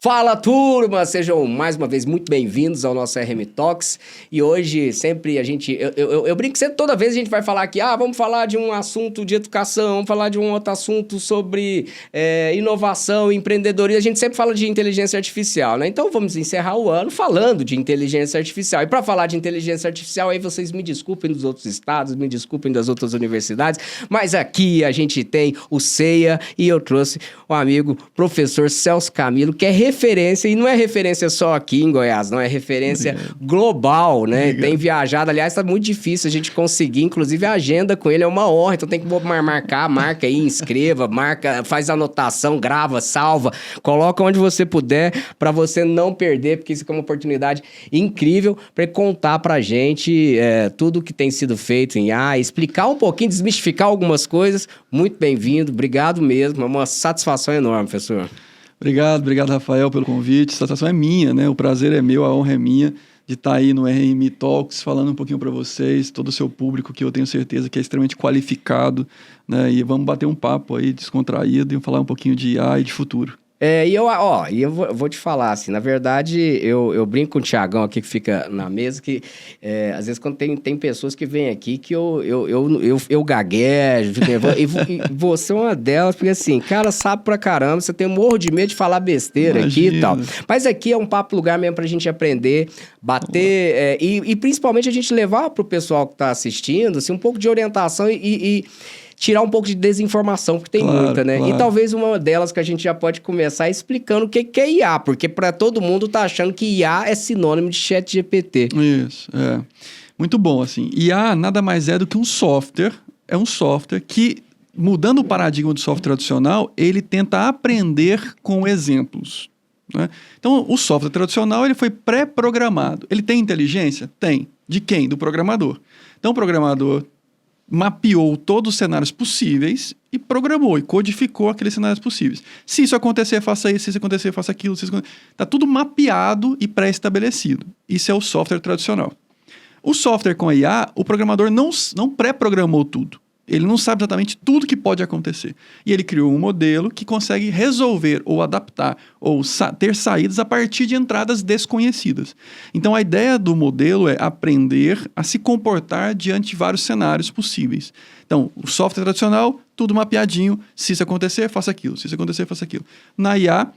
Fala, turma! Sejam mais uma vez muito bem-vindos ao nosso RM Talks. E hoje, sempre a gente... Eu brinco que toda vez a gente vai falar aqui, vamos falar de um assunto de educação, vamos falar de um outro assunto sobre inovação, empreendedorismo. A gente sempre fala de inteligência artificial, né? Então, vamos encerrar o ano falando de inteligência artificial. E para falar de inteligência artificial, aí vocês me desculpem dos outros estados, me desculpem das outras universidades, mas aqui a gente tem o CEIA e eu trouxe o amigo professor Celso Camilo, que é referência, e não é referência só aqui em Goiás, não, é referência global, né? Tem viajado, aliás, tá muito difícil a gente conseguir, inclusive a agenda com ele é uma honra, então tem que marca aí, inscreva, marca, faz anotação, grava, salva, coloca onde você puder para você não perder, porque isso é uma oportunidade incrível para contar pra gente tudo que tem sido feito em IA, explicar um pouquinho, desmistificar algumas coisas. Muito bem-vindo, obrigado mesmo, é uma satisfação enorme, professor. Obrigado, Rafael, pelo convite. A satisfação é minha, né? O prazer é meu, a honra é minha de estar aí no RM Talks, falando um pouquinho para vocês, todo o seu público, que eu tenho certeza que é extremamente qualificado, né? E vamos bater um papo aí descontraído e falar um pouquinho de IA e de futuro. Eu vou te falar, assim, na verdade, eu brinco com o Thiagão aqui que fica na mesa, que às vezes quando tem pessoas que vêm aqui que eu gaguejo, fico nervoso, e você é uma delas, porque assim, cara, sabe pra caramba, você tem morro de medo de falar besteira. Imagina. Aqui e tal. Mas aqui é um papo lugar mesmo pra gente aprender, bater, e principalmente a gente levar pro pessoal que tá assistindo, assim, um pouco de orientação e tirar um pouco de desinformação, porque tem muita, né? Claro. E talvez uma delas que a gente já pode começar explicando o que é IA, porque para todo mundo tá achando que IA é sinônimo de ChatGPT. Isso, muito bom, assim. IA nada mais é do que um software, é um software que, mudando o paradigma do software tradicional, ele tenta aprender com exemplos, né? Então, o software tradicional, ele foi pré-programado. Ele tem inteligência? Tem. De quem? Do programador. Então, o programador mapeou todos os cenários possíveis e programou e codificou aqueles cenários possíveis. Se isso acontecer, faça isso. Se isso acontecer, faça aquilo. Está tudo mapeado e pré-estabelecido. Isso é o software tradicional. O software com a IA, o programador não pré-programou tudo. Ele não sabe exatamente tudo que pode acontecer. E ele criou um modelo que consegue resolver ou adaptar ou ter saídas a partir de entradas desconhecidas. Então, a ideia do modelo é aprender a se comportar diante de vários cenários possíveis. Então, o software tradicional, tudo mapeadinho. Se isso acontecer, faça aquilo. Se isso acontecer, faça aquilo. Na IA,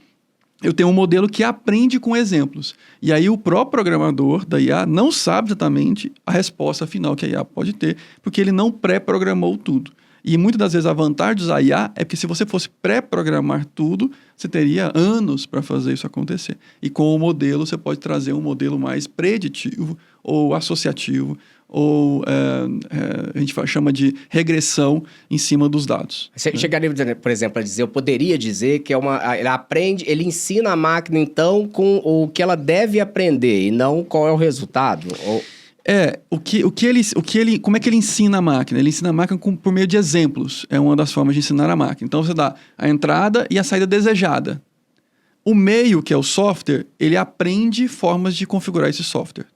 eu tenho um modelo que aprende com exemplos. E aí o próprio programador da IA não sabe exatamente a resposta final que a IA pode ter, porque ele não pré-programou tudo. E muitas das vezes a vantagem de usar a IA é que se você fosse pré-programar tudo, você teria anos para fazer isso acontecer. E com o modelo, você pode trazer um modelo mais preditivo ou associativo, ou a gente chama de regressão em cima dos dados. Você chegaria, por exemplo, a dizer, eu poderia dizer que ele aprende, ele ensina a máquina, então, com o que ela deve aprender, e não qual é o resultado? Como é que ele ensina a máquina? Ele ensina a máquina por meio de exemplos. É uma das formas de ensinar a máquina. Então, você dá a entrada e a saída desejada. O meio, que é o software, ele aprende formas de configurar esse software.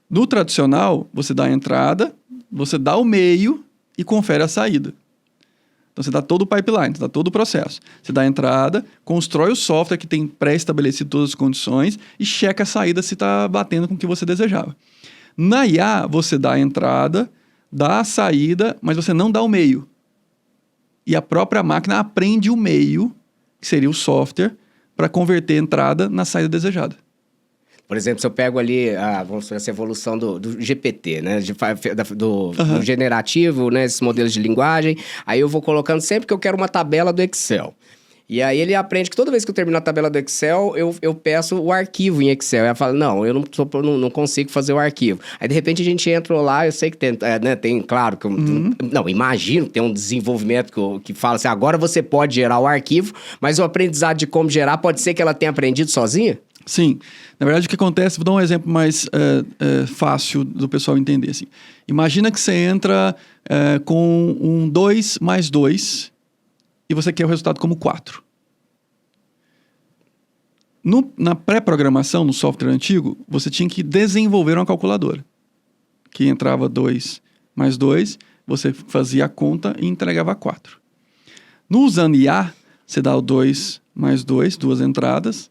No tradicional, você dá a entrada, você dá o meio e confere a saída. Então, você dá todo o pipeline, você dá todo o processo. Você dá a entrada, constrói o software que tem pré-estabelecido todas as condições e checa a saída se está batendo com o que você desejava. Na IA, você dá a entrada, dá a saída, mas você não dá o meio. E a própria máquina aprende o meio, que seria o software, para converter a entrada na saída desejada. Por exemplo, se eu pego ali essa evolução do GPT, né? Do generativo, né? Esses modelos de linguagem. Aí eu vou colocando sempre que eu quero uma tabela do Excel. E aí ele aprende que toda vez que eu terminar a tabela do Excel, eu peço o arquivo em Excel. Aí ela fala, não, eu não consigo fazer o arquivo. Aí, de repente, a gente entra lá, eu sei que tem claro, que imagino que tem um desenvolvimento que fala assim, agora você pode gerar o arquivo, mas o aprendizado de como gerar pode ser que ela tenha aprendido sozinha? Sim. Na verdade, o que acontece, vou dar um exemplo mais fácil do pessoal entender. Assim. Imagina que você entra com um 2 mais 2 e você quer o resultado como 4. Na pré-programação, no software antigo, você tinha que desenvolver uma calculadora. Que entrava 2 mais 2, você fazia a conta e entregava 4. No usando IA, você dá o 2 mais 2, duas entradas,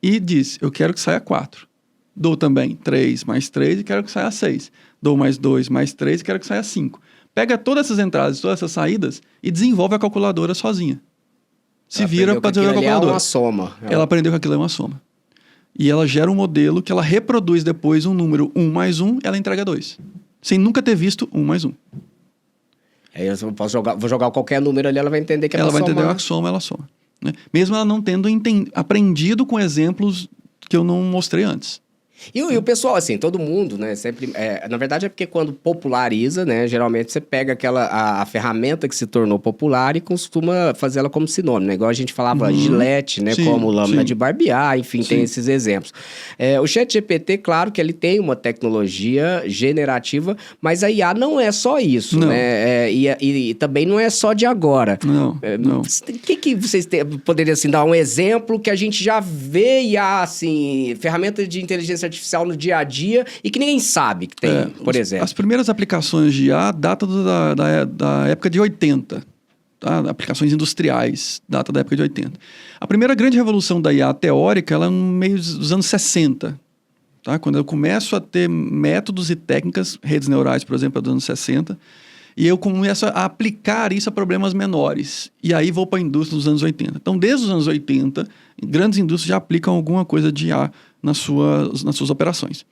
e diz, eu quero que saia 4. Dou também 3 mais 3 e quero que saia 6. Dou mais 2 mais 3 e quero que saia 5. Pega todas essas entradas, todas essas saídas e desenvolve a calculadora sozinha. Se vira para desenvolver a calculadora. É uma soma. Ela aprendeu que aquilo é uma soma. E ela gera um modelo que ela reproduz depois um número 1 mais 1, ela entrega 2. Sem nunca ter visto 1 mais 1. Aí eu vou jogar qualquer número ali, ela vai entender que é ela uma vai soma. entender a soma, ela soma. Né? Mesmo ela não tendo aprendido com exemplos que eu não mostrei antes. E o pessoal, assim, todo mundo, né, sempre... na verdade é porque quando populariza, né, geralmente você pega a ferramenta que se tornou popular e costuma fazer ela como sinônimo, né? Igual a gente falava Gillette, né, Sim, como lâmina sim. de barbear, enfim, tem esses exemplos. O ChatGPT, claro que ele tem uma tecnologia generativa, mas a IA não é só isso, Não. né? E também não é só de agora. Não, não. O que vocês poderiam, assim, dar um exemplo que a gente já vê IA, assim, ferramenta de inteligência artificial no dia a dia e que ninguém sabe que tem, por exemplo? As primeiras aplicações de IA datam da época de 80. Tá? Aplicações industriais, data da época de 80. A primeira grande revolução da IA teórica, ela é no meio dos anos 60. Tá? Quando eu começo a ter métodos e técnicas, redes neurais, por exemplo, dos anos 60, e eu começo a aplicar isso a problemas menores. E aí vou para a indústria dos anos 80. Então, desde os anos 80, grandes indústrias já aplicam alguma coisa de IA nas suas operações.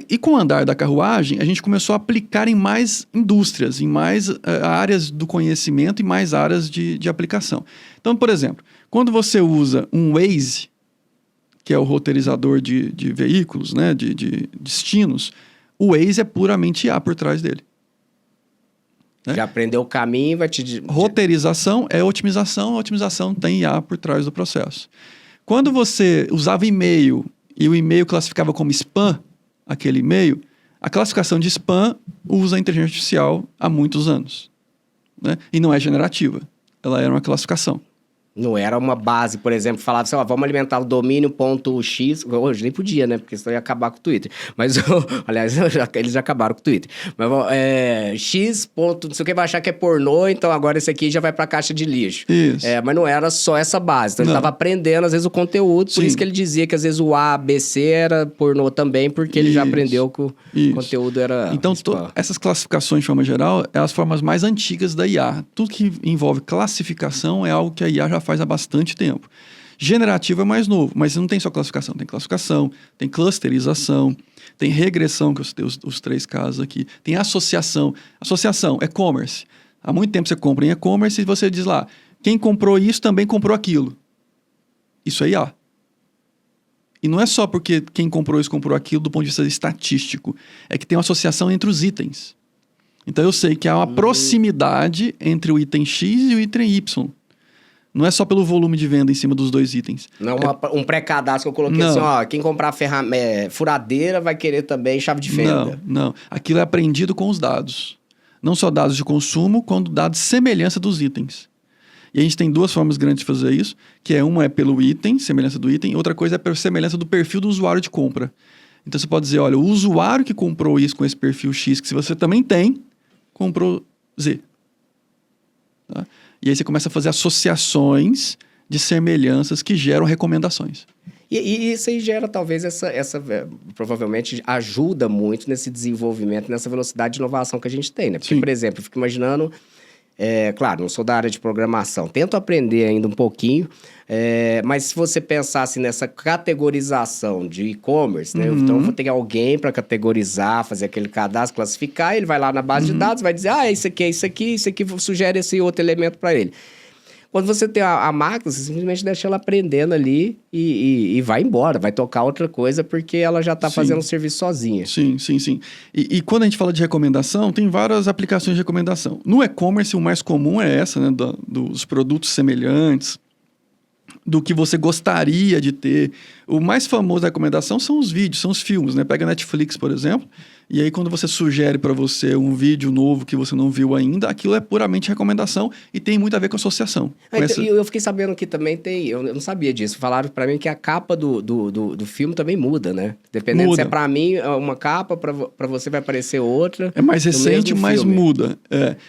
E com o andar da carruagem, a gente começou a aplicar em mais indústrias, em mais áreas do conhecimento e mais áreas de aplicação. Então, por exemplo, quando você usa um Waze, que é o roteirizador de veículos, né, de destinos, o Waze é puramente IA por trás dele. Né? Já aprendeu o caminho, vai te... Roteirização é otimização, a otimização tem IA por trás do processo. Quando você usava e-mail e o e-mail classificava como spam, aquele e-mail, a classificação de spam usa a inteligência artificial há muitos anos. Né? E não é generativa, ela era uma classificação. Não era uma base, por exemplo, falava assim, ó, vamos alimentar o domínio.x, hoje nem podia, né, porque senão ia acabar com o Twitter, mas, aliás, eles já acabaram com o Twitter, mas x ponto, não sei o que, vai achar que é pornô, então agora esse aqui já vai pra caixa de lixo. Isso. Mas não era só essa base, então ele estava aprendendo, às vezes, o conteúdo, por isso que ele dizia que, às vezes, o A, B, C era pornô também, porque ele já aprendeu que o conteúdo era... Então, essas classificações, de forma geral, é as formas mais antigas da IA. Tudo que envolve classificação é algo que a IA já faz há bastante tempo. Generativo é mais novo, mas não tem só classificação, tem clusterização, tem regressão, que eu citei os 3 casos aqui, tem associação, e-commerce. Há muito tempo você compra em e-commerce e você diz lá, quem comprou isso também comprou aquilo. Isso é IA. E não é só porque quem comprou isso comprou aquilo do ponto de vista estatístico, é que tem uma associação entre os itens. Então eu sei que há uma proximidade entre o item X e o item Y. Não é só pelo volume de venda em cima dos 2 itens. Não um pré-cadastro que eu coloquei assim, ó, quem comprar furadeira vai querer também chave de fenda. Não. Aquilo é aprendido com os dados. Não só dados de consumo, quanto dados de semelhança dos itens. E a gente tem 2 formas grandes de fazer isso, que uma é pelo item, semelhança do item, e outra coisa é pela semelhança do perfil do usuário de compra. Então você pode dizer, olha, o usuário que comprou isso com esse perfil X, que se você também tem, comprou Z. Tá? E aí você começa a fazer associações de semelhanças que geram recomendações. E isso aí gera, talvez, provavelmente ajuda muito nesse desenvolvimento, nessa velocidade de inovação que a gente tem, né? Porque, por exemplo, eu fico imaginando, claro, não sou da área de programação, tento aprender ainda um pouquinho, mas se você pensasse nessa categorização de e-commerce, né? Então eu vou ter alguém para categorizar, fazer aquele cadastro, classificar, ele vai lá na base de dados, vai dizer, isso aqui sugere esse outro elemento para ele. Quando você tem a máquina, você simplesmente deixa ela aprendendo ali e vai embora, vai tocar outra coisa porque ela já está fazendo o serviço sozinha. Sim. E quando a gente fala de recomendação, tem várias aplicações de recomendação. No e-commerce, o mais comum é essa, né, dos produtos semelhantes, do que você gostaria de ter. O mais famoso da recomendação são os vídeos, são os filmes, né? Pega a Netflix, por exemplo, e aí quando você sugere para você um vídeo novo que você não viu ainda, aquilo é puramente recomendação e tem muito a ver com associação. Então, eu fiquei sabendo que também tem, eu não sabia disso, falaram para mim que a capa do filme também muda, né? Dependendo se é para mim uma capa, para você vai aparecer outra. É mais recente, mas muda.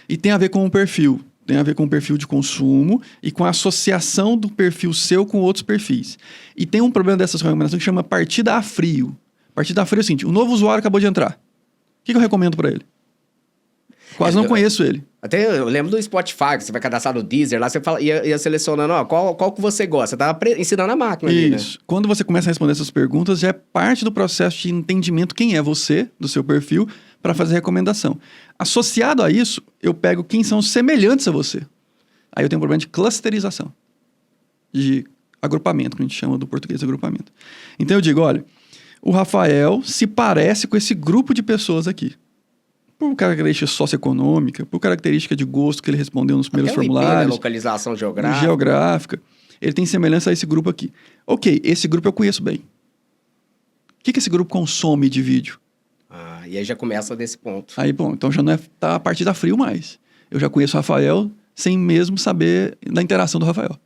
E tem a ver com o perfil. Tem a ver com o perfil de consumo e com a associação do perfil seu com outros perfis. E tem um problema dessas recomendações que chama partida a frio. Partida a frio é o seguinte, um novo usuário acabou de entrar. O que eu recomendo para ele? Quase não conheço ele. Até eu lembro do Spotify, que você vai cadastrar no Deezer, lá você ia selecionando, ó, qual que você gosta. Você tava ensinando a máquina ali, né? Isso. Quando você começa a responder essas perguntas, já é parte do processo de entendimento quem é você, do seu perfil, para fazer recomendação. Associado a isso, eu pego quem são semelhantes a você. Aí eu tenho um problema de clusterização, de agrupamento, que a gente chama do português de agrupamento. Então eu digo, olha, o Rafael se parece com esse grupo de pessoas aqui. Por característica socioeconômica, por característica de gosto que ele respondeu nos primeiros formulários. IP, né? Localização geográfica. Geográfica. Ele tem semelhança a esse grupo aqui. Ok, esse grupo eu conheço bem. O que esse grupo consome de vídeo? E aí já começa desse ponto. Aí, bom, então já não é tá a partir da frio mais. Eu já conheço o Rafael sem mesmo saber da interação do Rafael.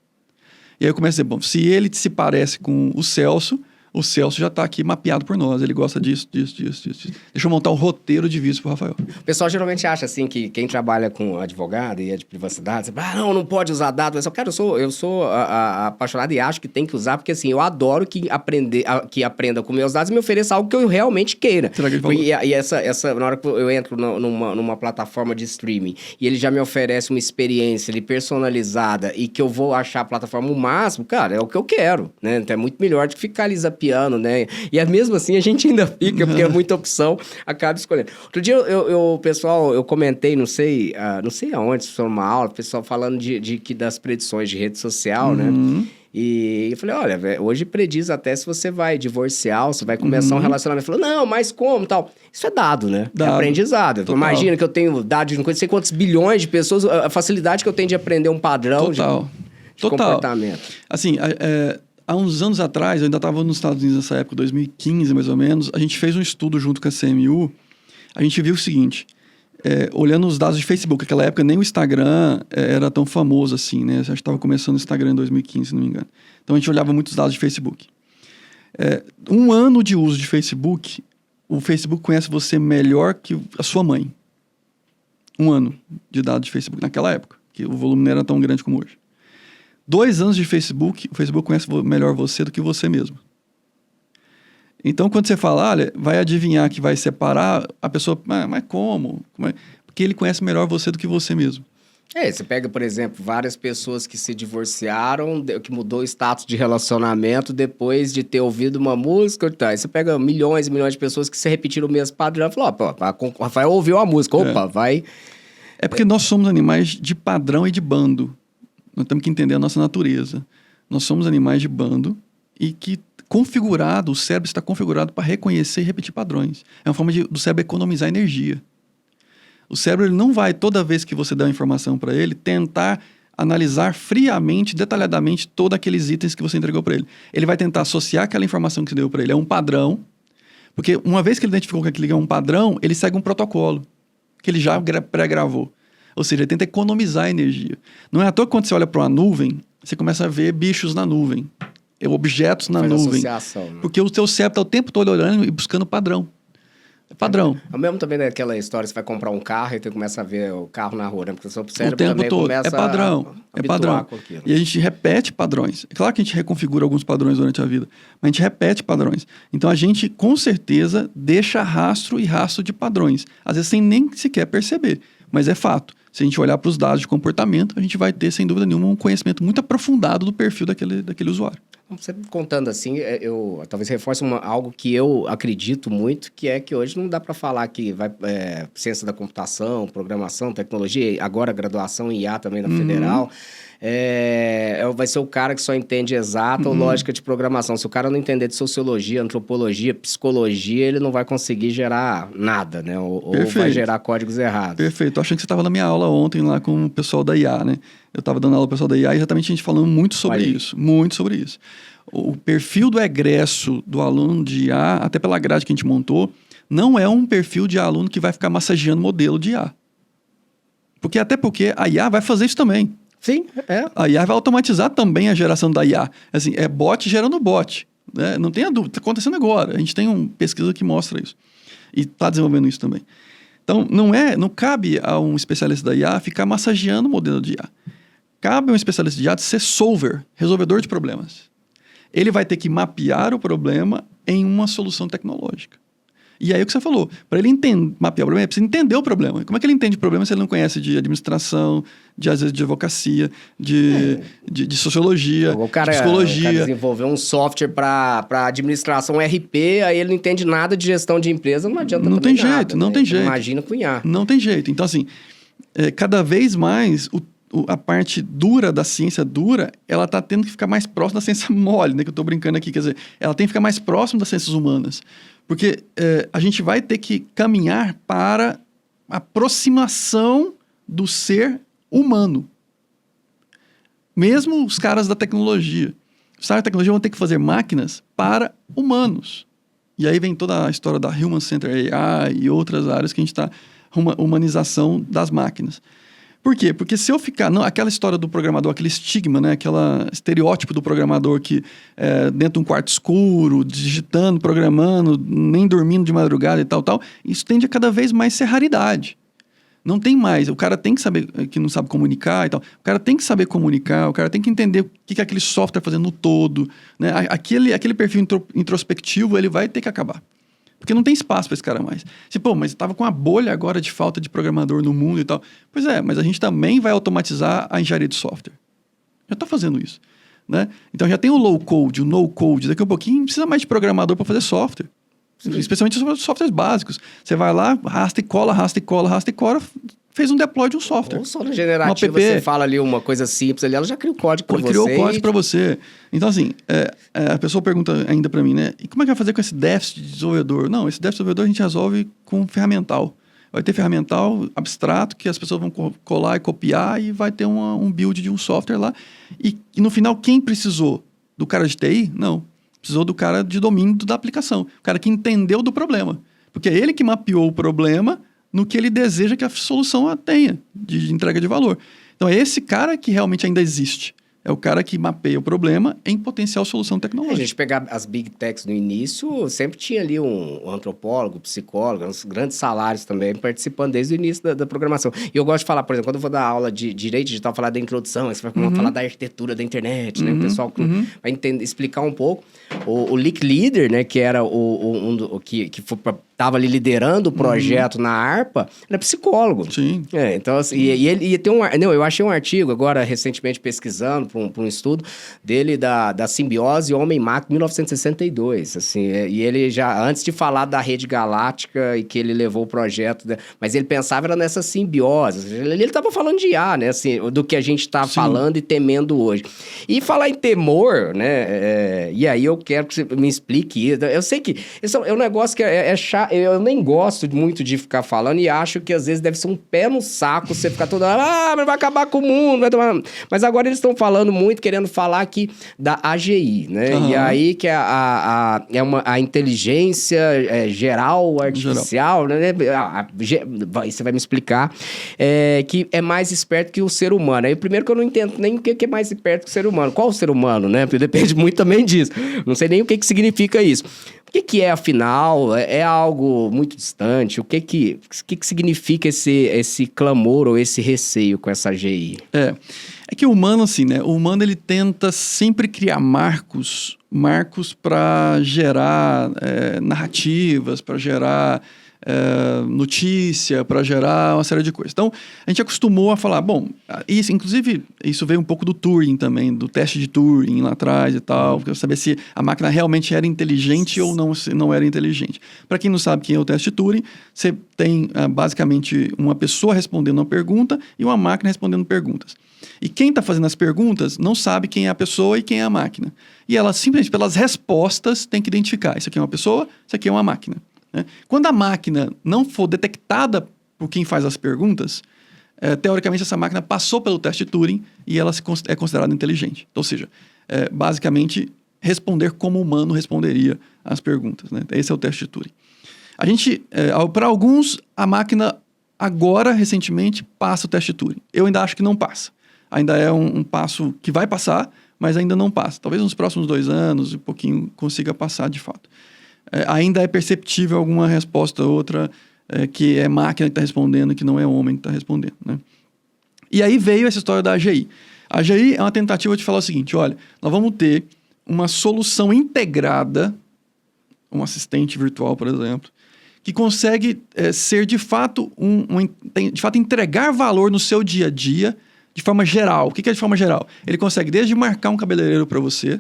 E aí eu começo a dizer, bom, se ele se parece com o Celso já está aqui mapeado por nós. Ele gosta disso. Deixa eu montar um roteiro de vídeos pro Rafael. O pessoal geralmente acha, assim, que quem trabalha com advogado e é de privacidade, você fala, não pode usar dados. Cara, eu sou apaixonado e acho que tem que usar, porque, assim, eu adoro que aprenda com meus dados e me ofereça algo que eu realmente queira. Será que ele falou? E essa, na hora que eu entro numa plataforma de streaming e ele já me oferece uma experiência ali personalizada e que eu vou achar a plataforma o máximo, cara, é o que eu quero, né? Então é muito melhor do que ficar ali zapeando, né? E mesmo assim a gente ainda fica, porque é muita opção, acaba escolhendo. Outro dia pessoal, eu comentei, não sei aonde, se foi uma aula, o pessoal falando das predições de rede social, né? E eu falei, olha, véio, hoje prediz até se você vai divorciar, ou se vai começar um relacionamento. Falou, não, mas como, tal? Isso é dado, né? Dado. É aprendizado. Total. Imagina que eu tenho dados de não sei quantos bilhões de pessoas, a facilidade que eu tenho de aprender um padrão de comportamento. Assim, há uns anos atrás, eu ainda estava nos Estados Unidos nessa época, 2015 mais ou menos, a gente fez um estudo junto com a CMU, a gente viu o seguinte, olhando os dados de Facebook, naquela época nem o Instagram era tão famoso assim, né? A gente estava começando o Instagram em 2015, se não me engano. Então a gente olhava muitos dados de Facebook. Um ano de uso de Facebook, o Facebook conhece você melhor que a sua mãe. Um ano de dados de Facebook naquela época, que o volume não era tão grande como hoje. 2 anos de Facebook, o Facebook conhece melhor você do que você mesmo. Então, quando você fala, olha, vai adivinhar que vai separar, a pessoa, mas como? Porque ele conhece melhor você do que você mesmo. Você pega, por exemplo, várias pessoas que se divorciaram, que mudou o status de relacionamento depois de ter ouvido uma música. Tá? Aí você pega milhões e milhões de pessoas que se repetiram o mesmo padrão e falou, o Rafael ouviu a música, vai... É porque nós somos animais de padrão e de bando. Nós temos que entender a nossa natureza. Nós somos animais de bando e que o cérebro está configurado para reconhecer e repetir padrões. É uma forma do cérebro economizar energia. O cérebro ele não vai, toda vez que você dá uma informação para ele, tentar analisar friamente, detalhadamente, todos aqueles itens que você entregou para ele. Ele vai tentar associar aquela informação que você deu para ele a um padrão, porque uma vez que ele identificou que aquilo é um padrão, ele segue um protocolo que ele já pré-gravou. Ou seja, ele tenta economizar energia. Não é à toa que quando você olha para uma nuvem, você começa a ver bichos na nuvem, objetos na nuvem. Né? Porque o teu cérebro está o tempo todo olhando e buscando padrão. É padrão. É o mesmo também daquela história, você vai comprar um carro e você começa a ver o carro na rua, né? Porque o seu cérebro o tempo também todo. começa é padrão. a habituar com aquilo. E a gente repete padrões. É claro que a gente reconfigura alguns padrões durante a vida, mas a gente repete padrões. Então a gente, com certeza, deixa rastro e rastro de padrões. Às vezes sem nem sequer perceber, mas é fato. Se a gente olhar para os dados de comportamento, a gente vai ter, sem dúvida nenhuma, um conhecimento muito aprofundado do perfil daquele usuário. Você contando assim, eu talvez reforce algo que eu acredito muito, que é que hoje não dá para falar que vai ciência da computação, programação, tecnologia, agora graduação em IA também na Federal, vai ser o cara que só entende exata ou lógica de programação. Se o cara não entender de sociologia, antropologia, psicologia, ele não vai conseguir gerar nada, né? Ou vai gerar códigos errados. Perfeito. Tô achando que você estava na minha aula ontem lá com o pessoal da IA, né? Eu estava dando aula pro pessoal da IA e exatamente a gente falando muito sobre isso. Muito sobre isso. O perfil do egresso do aluno de IA, até pela grade que a gente montou, não é um perfil de aluno que vai ficar massageando modelo de IA. Até porque a IA vai fazer isso também. Sim, A IA vai automatizar também a geração da IA. Assim, é bot gerando bot. Né? Não tenha dúvida, está acontecendo agora. A gente tem uma pesquisa que mostra isso. E está desenvolvendo isso também. Então, não cabe a um especialista da IA ficar massageando o modelo de IA. Cabe a um especialista de IA ser solver, resolvedor de problemas. Ele vai ter que mapear o problema em uma solução tecnológica. E aí o que você falou, para ele mapear o problema, ele precisa entender o problema. Como é que ele entende o problema se ele não conhece de administração, às vezes de advocacia, de sociologia, de psicologia? O cara desenvolveu um software para administração RP, aí ele não entende nada de gestão de empresa, não adianta não tem nada, jeito, não tem jeito. Imagina cunhar. Não tem jeito. Então, assim, cada vez mais a parte dura da ciência dura, ela está tendo que ficar mais próxima da ciência mole, né? Que eu estou brincando aqui. Quer dizer, ela tem que ficar mais próxima das ciências humanas. Porque a gente vai ter que caminhar para a aproximação do ser humano. Mesmo os caras da tecnologia. Os caras da tecnologia vão ter que fazer máquinas para humanos. E aí vem toda a história da Human Centered AI e outras áreas que a gente está... humanização das máquinas. Por quê? Porque se eu ficar... Não, aquela história do programador, aquele estigma, né? Aquele estereótipo do programador que dentro de um quarto escuro, digitando, programando, nem dormindo de madrugada e tal, isso tende a cada vez mais ser raridade. Não tem mais. O cara tem que saber que não sabe comunicar e tal. O cara tem que saber comunicar, o cara tem que entender o que aquele software está fazendo no todo. Né? Aquele perfil introspectivo, ele vai ter que acabar. Porque não tem espaço para esse cara mais. Mas estava com uma bolha agora de falta de programador no mundo e tal. Pois é, mas a gente também vai automatizar a engenharia de software. Já está fazendo isso. Né? Então já tem o low code, o no code. Daqui a pouquinho não precisa mais de programador para fazer software. Sim. Especialmente os softwares básicos. Você vai lá, arrasta e cola, fez um deploy de um software. Ou só no generativo você fala ali uma coisa simples ali, ela já cria o código para você. Criou o código para você. Então, assim, a pessoa pergunta ainda para mim, né? E como é que vai fazer com esse déficit de desenvolvedor? Não, esse déficit de desenvolvedor a gente resolve com ferramental. Vai ter ferramental abstrato que as pessoas vão colar e copiar e vai ter um build de um software lá. E no final, quem precisou? Do cara de TI? Não. Precisou do cara de domínio da aplicação. O cara que entendeu do problema. Porque é ele que mapeou o problema no que ele deseja que a solução tenha de entrega de valor. Então, é esse cara que realmente ainda existe. É o cara que mapeia o problema em potencial solução tecnológica. A gente pegar as big techs no início, sempre tinha ali um antropólogo, psicólogo, uns grandes salários também, participando desde o início da programação. E eu gosto de falar, por exemplo, quando eu vou dar aula de direito digital, falar da introdução, aí você vai falar da arquitetura da internet, né? O pessoal vai explicar um pouco. O Leak Leader, né, que era que estava ali liderando o projeto na ARPA, era psicólogo. Sim. Então, assim, e ele tem eu achei um artigo agora, recentemente, pesquisando para um estudo dele da simbiose homem-máquina, 1962, assim, e ele já, antes de falar da rede galáctica e que ele levou o projeto, mas ele pensava era nessa simbiose, ele estava falando de IA, né, assim, do que a gente está falando e temendo hoje. E falar em temor, né, e aí eu quero que você me explique isso. Eu sei que isso é um negócio que é chato, eu nem gosto muito de ficar falando e acho que às vezes deve ser um pé no saco você ficar toda hora, mas vai acabar com o mundo, vai tomar... Mas agora eles estão falando muito, querendo falar aqui da AGI, né? E aí que é a inteligência geral, artificial, né? Você vai me explicar, que é mais esperto que o ser humano. Aí primeiro que eu não entendo nem o que é mais esperto que o ser humano. Qual o ser humano, né? Porque depende muito também disso. Não sei nem o que significa isso. O que é, afinal? É algo muito distante? O que significa esse clamor ou esse receio com essa AGI? É que o humano, assim, né? O humano, ele tenta sempre criar marcos para gerar narrativas, para gerar notícia, para gerar uma série de coisas. Então, a gente acostumou a falar, bom, inclusive, isso veio um pouco do Turing também, do teste de Turing lá atrás e tal, para saber se a máquina realmente era inteligente ou não era inteligente. Para quem não sabe quem é o teste de Turing, você tem basicamente uma pessoa respondendo uma pergunta e uma máquina respondendo perguntas. E quem está fazendo as perguntas não sabe quem é a pessoa e quem é a máquina. E ela simplesmente, pelas respostas, tem que identificar. Isso aqui é uma pessoa, isso aqui é uma máquina. Quando a máquina não for detectada por quem faz as perguntas, teoricamente essa máquina passou pelo teste de Turing e ela é considerada inteligente. Então, ou seja, basicamente responder como o humano responderia às perguntas. Né? Esse é o teste de Turing. A gente, para alguns, a máquina agora, recentemente, passa o teste de Turing. Eu ainda acho que não passa. Ainda é um passo que vai passar, mas ainda não passa. Talvez nos próximos 2 anos, um pouquinho, consiga passar de fato. Ainda é perceptível alguma resposta ou outra que é máquina que está respondendo, que não é homem que está respondendo, né? E aí veio essa história da AGI. A AGI é uma tentativa de falar o seguinte, olha, nós vamos ter uma solução integrada, um assistente virtual, por exemplo, que consegue ser, de fato, de fato, entregar valor no seu dia a dia de forma geral. O que é de forma geral? Ele consegue desde marcar um cabeleireiro para você,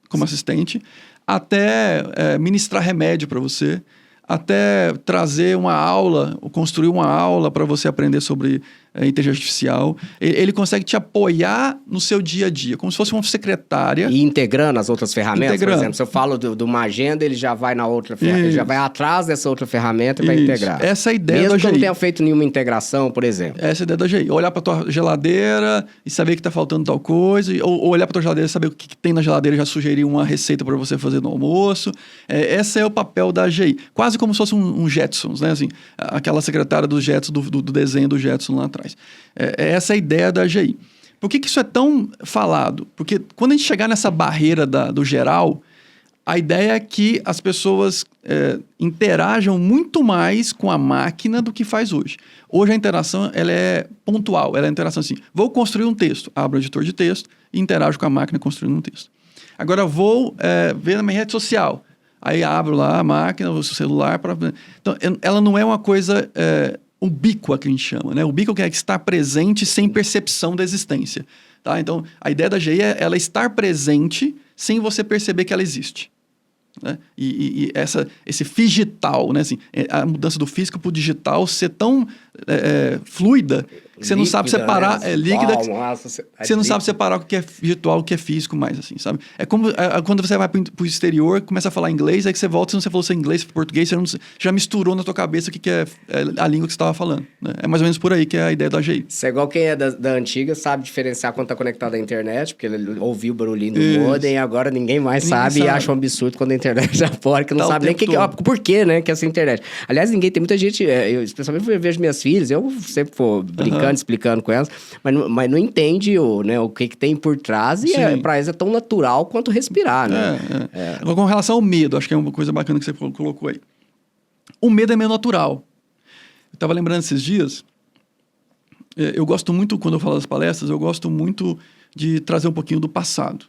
como assistente, até ministrar remédio para você, até trazer uma aula, ou construir uma aula para você aprender sobre inteligência artificial. Ele consegue te apoiar no seu dia a dia, como se fosse uma secretária. E integrando as outras ferramentas, por exemplo, se eu falo de uma agenda, ele já vai na outra ferramenta, ele já vai atrás dessa outra ferramenta e vai integrar. Essa é a ideia da AGI. Mesmo que não tenha feito nenhuma integração, por exemplo. Essa é a ideia da AGI. Olhar para tua geladeira e saber que está faltando tal coisa, ou olhar para tua geladeira e saber o que tem na geladeira e já sugerir uma receita para você fazer no almoço. Esse é o papel da AGI. Quase como se fosse um Jetsons, né? Assim, aquela secretária do Jetsons, do desenho do Jetson lá atrás. Essa é a ideia da AGI. Por que isso é tão falado? Porque quando a gente chegar nessa barreira do geral, a ideia é que as pessoas interajam muito mais com a máquina do que faz hoje. Hoje a interação ela é pontual, ela é a interação assim, vou construir um texto, abro o editor de texto e interajo com a máquina construindo um texto. Agora vou ver na minha rede social, aí abro lá a máquina, o celular. Então, ela não é uma coisa ubíqua que a gente chama, né? Ubíqua é estar presente sem percepção da existência. Tá? Então, a ideia da AGI é ela estar presente sem você perceber que ela existe. Né? E esse digital, né? Assim, a mudança do físico para o digital ser tão fluida que você não sabe separar, líquida, você não sabe separar o que é virtual, o que é físico mais, assim, sabe? É como quando você vai para o exterior, começa a falar inglês, aí que você volta, se você falou seu inglês, português, você já misturou na tua cabeça o que é a língua que você estava falando. Né? É mais ou menos por aí que é a ideia da AGI. Isso é igual quem é da antiga, sabe diferenciar quando está conectado à internet, porque ele ouviu o barulhinho do modem e agora ninguém sabe e acha um absurdo quando a internet já fora, que não sabe nem por quê, né, que é essa internet. Aliás, tem muita gente, eu especialmente eu vejo minhas filhas, eu sempre vou brincando, explicando com elas, mas não entende o que tem por trás e para elas é tão natural quanto respirar, né? Agora, com relação ao medo, acho que é uma coisa bacana que você colocou aí. O medo é meio natural. Eu estava lembrando esses dias, eu gosto muito, quando eu falo das palestras, eu gosto muito de trazer um pouquinho do passado.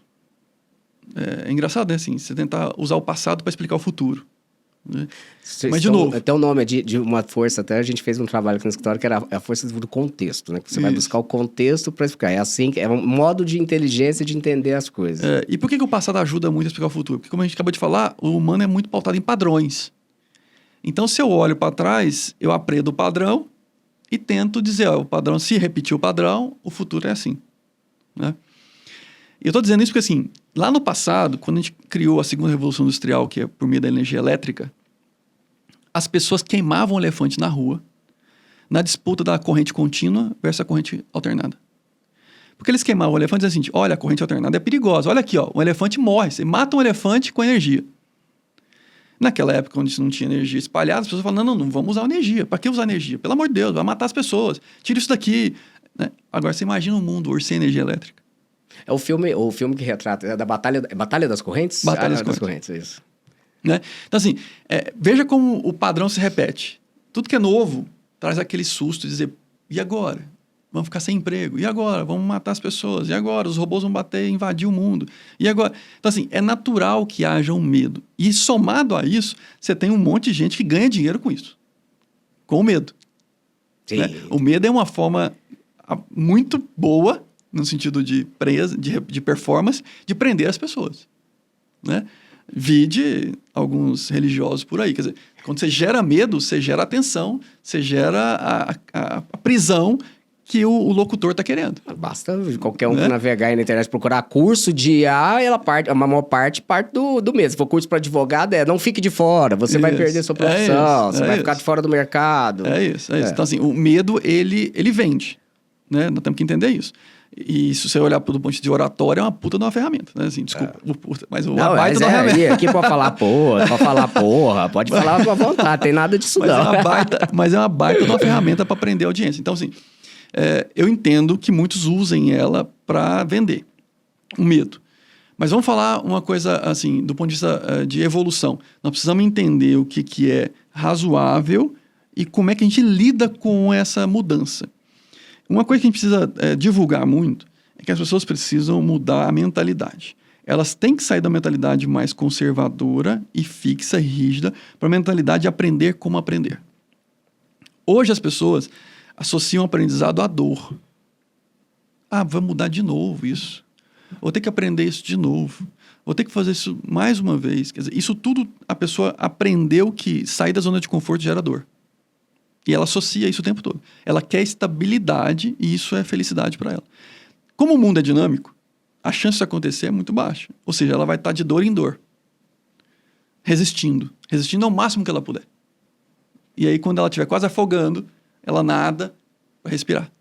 É engraçado, né? Assim, você tentar usar o passado para explicar o futuro. Né? Mas, de novo... Até o nome é de uma força, até a gente fez um trabalho aqui no escritório que era a força do contexto, né? Que você vai buscar o contexto para explicar. É assim, é um modo de inteligência de entender as coisas. E por que o passado ajuda muito a explicar o futuro? Porque, como a gente acabou de falar, o humano é muito pautado em padrões. Então, se eu olho para trás, eu aprendo o padrão e tento dizer, o padrão, se repetir o padrão, o futuro é assim. Né? E eu estou dizendo isso porque, assim, lá no passado, quando a gente criou a segunda revolução industrial, que é por meio da energia elétrica, as pessoas queimavam o elefante na rua, na disputa da corrente contínua versus a corrente alternada. Porque eles queimavam o elefante e diziam assim, olha, a corrente alternada é perigosa, olha aqui, um elefante morre, você mata um elefante com energia. Naquela época, onde não tinha energia espalhada, as pessoas falavam, não vamos usar energia. Para que usar energia? Pelo amor de Deus, vai matar as pessoas. Tira isso daqui. Né? Agora, você imagina um mundo hoje sem energia elétrica. É o filme que retrata, da Batalha das Correntes? Batalha das Correntes, isso. Né? Então, assim, veja como o padrão se repete. Tudo que é novo traz aquele susto de dizer, e agora? Vamos ficar sem emprego. E agora? Vamos matar as pessoas. E agora? Os robôs vão bater e invadir o mundo. E agora? Então, assim, é natural que haja um medo. E somado a isso, você tem um monte de gente que ganha dinheiro com isso. Com o medo. Sim. Né? O medo é uma forma muito boa, no sentido de performance, de prender as pessoas. Né? Vide alguns religiosos por aí. Quer dizer, quando você gera medo, você gera atenção, você gera a prisão que o locutor está querendo. Basta qualquer um que navegar aí na internet procurar curso de IA, a maior parte do mesmo. Se for curso para advogado, não fique de fora, você vai perder sua profissão, você vai ficar de fora do mercado. É isso. Então, assim, o medo, ele vende. Né? Nós temos que entender isso. E se você olhar do ponto de vista de oratória, é uma puta de uma ferramenta. Né? Assim, desculpa, mas uma baita de uma ferramenta. Aqui pode falar porra, pode falar à vontade, tem nada disso não. Mas é uma baita de uma ferramenta para prender a audiência. Então, assim, eu entendo que muitos usem ela para vender o medo. Mas vamos falar uma coisa, assim, do ponto de vista de evolução. Nós precisamos entender o que é razoável e como é que a gente lida com essa mudança. Uma coisa que a gente precisa divulgar muito é que as pessoas precisam mudar a mentalidade. Elas têm que sair da mentalidade mais conservadora e fixa, rígida, para a mentalidade de aprender como aprender. Hoje as pessoas associam o aprendizado à dor. Vai mudar de novo isso. Vou ter que aprender isso de novo. Vou ter que fazer isso mais uma vez. Quer dizer, isso tudo a pessoa aprendeu que sair da zona de conforto gera dor. E ela associa isso o tempo todo. Ela quer estabilidade e isso é felicidade para ela. Como o mundo é dinâmico, a chance de acontecer é muito baixa. Ou seja, ela vai estar de dor em dor. Resistindo. Resistindo ao máximo que ela puder. E aí, quando ela estiver quase afogando, ela nada para respirar.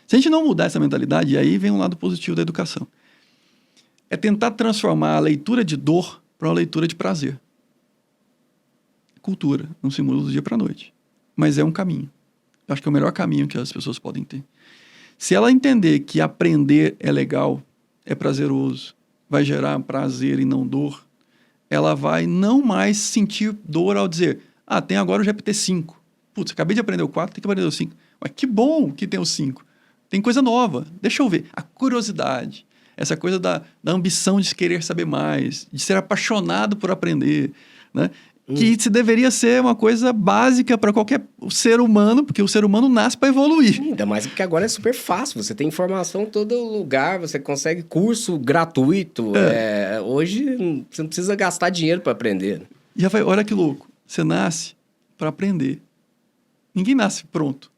Se a gente não mudar essa mentalidade, e aí vem um lado positivo da educação. É tentar transformar a leitura de dor para uma leitura de prazer. Cultura não se muda do dia para a noite. Mas é um caminho. Eu acho que é o melhor caminho que as pessoas podem ter. Se ela entender que aprender é legal, é prazeroso, vai gerar prazer e não dor, ela vai não mais sentir dor ao dizer, tem agora o GPT-5. Putz, acabei de aprender o 4, tem que aprender o 5. Mas que bom que tem o 5. Tem coisa nova, deixa eu ver. A curiosidade, essa coisa da ambição de querer saber mais, de ser apaixonado por aprender, né? Que se deveria ser uma coisa básica para qualquer ser humano, porque o ser humano nasce para evoluir. Ainda mais porque agora é super fácil, você tem informação em todo lugar, você consegue curso gratuito. Hoje você não precisa gastar dinheiro para aprender. E Rafael, olha que louco, você nasce para aprender. Ninguém nasce pronto.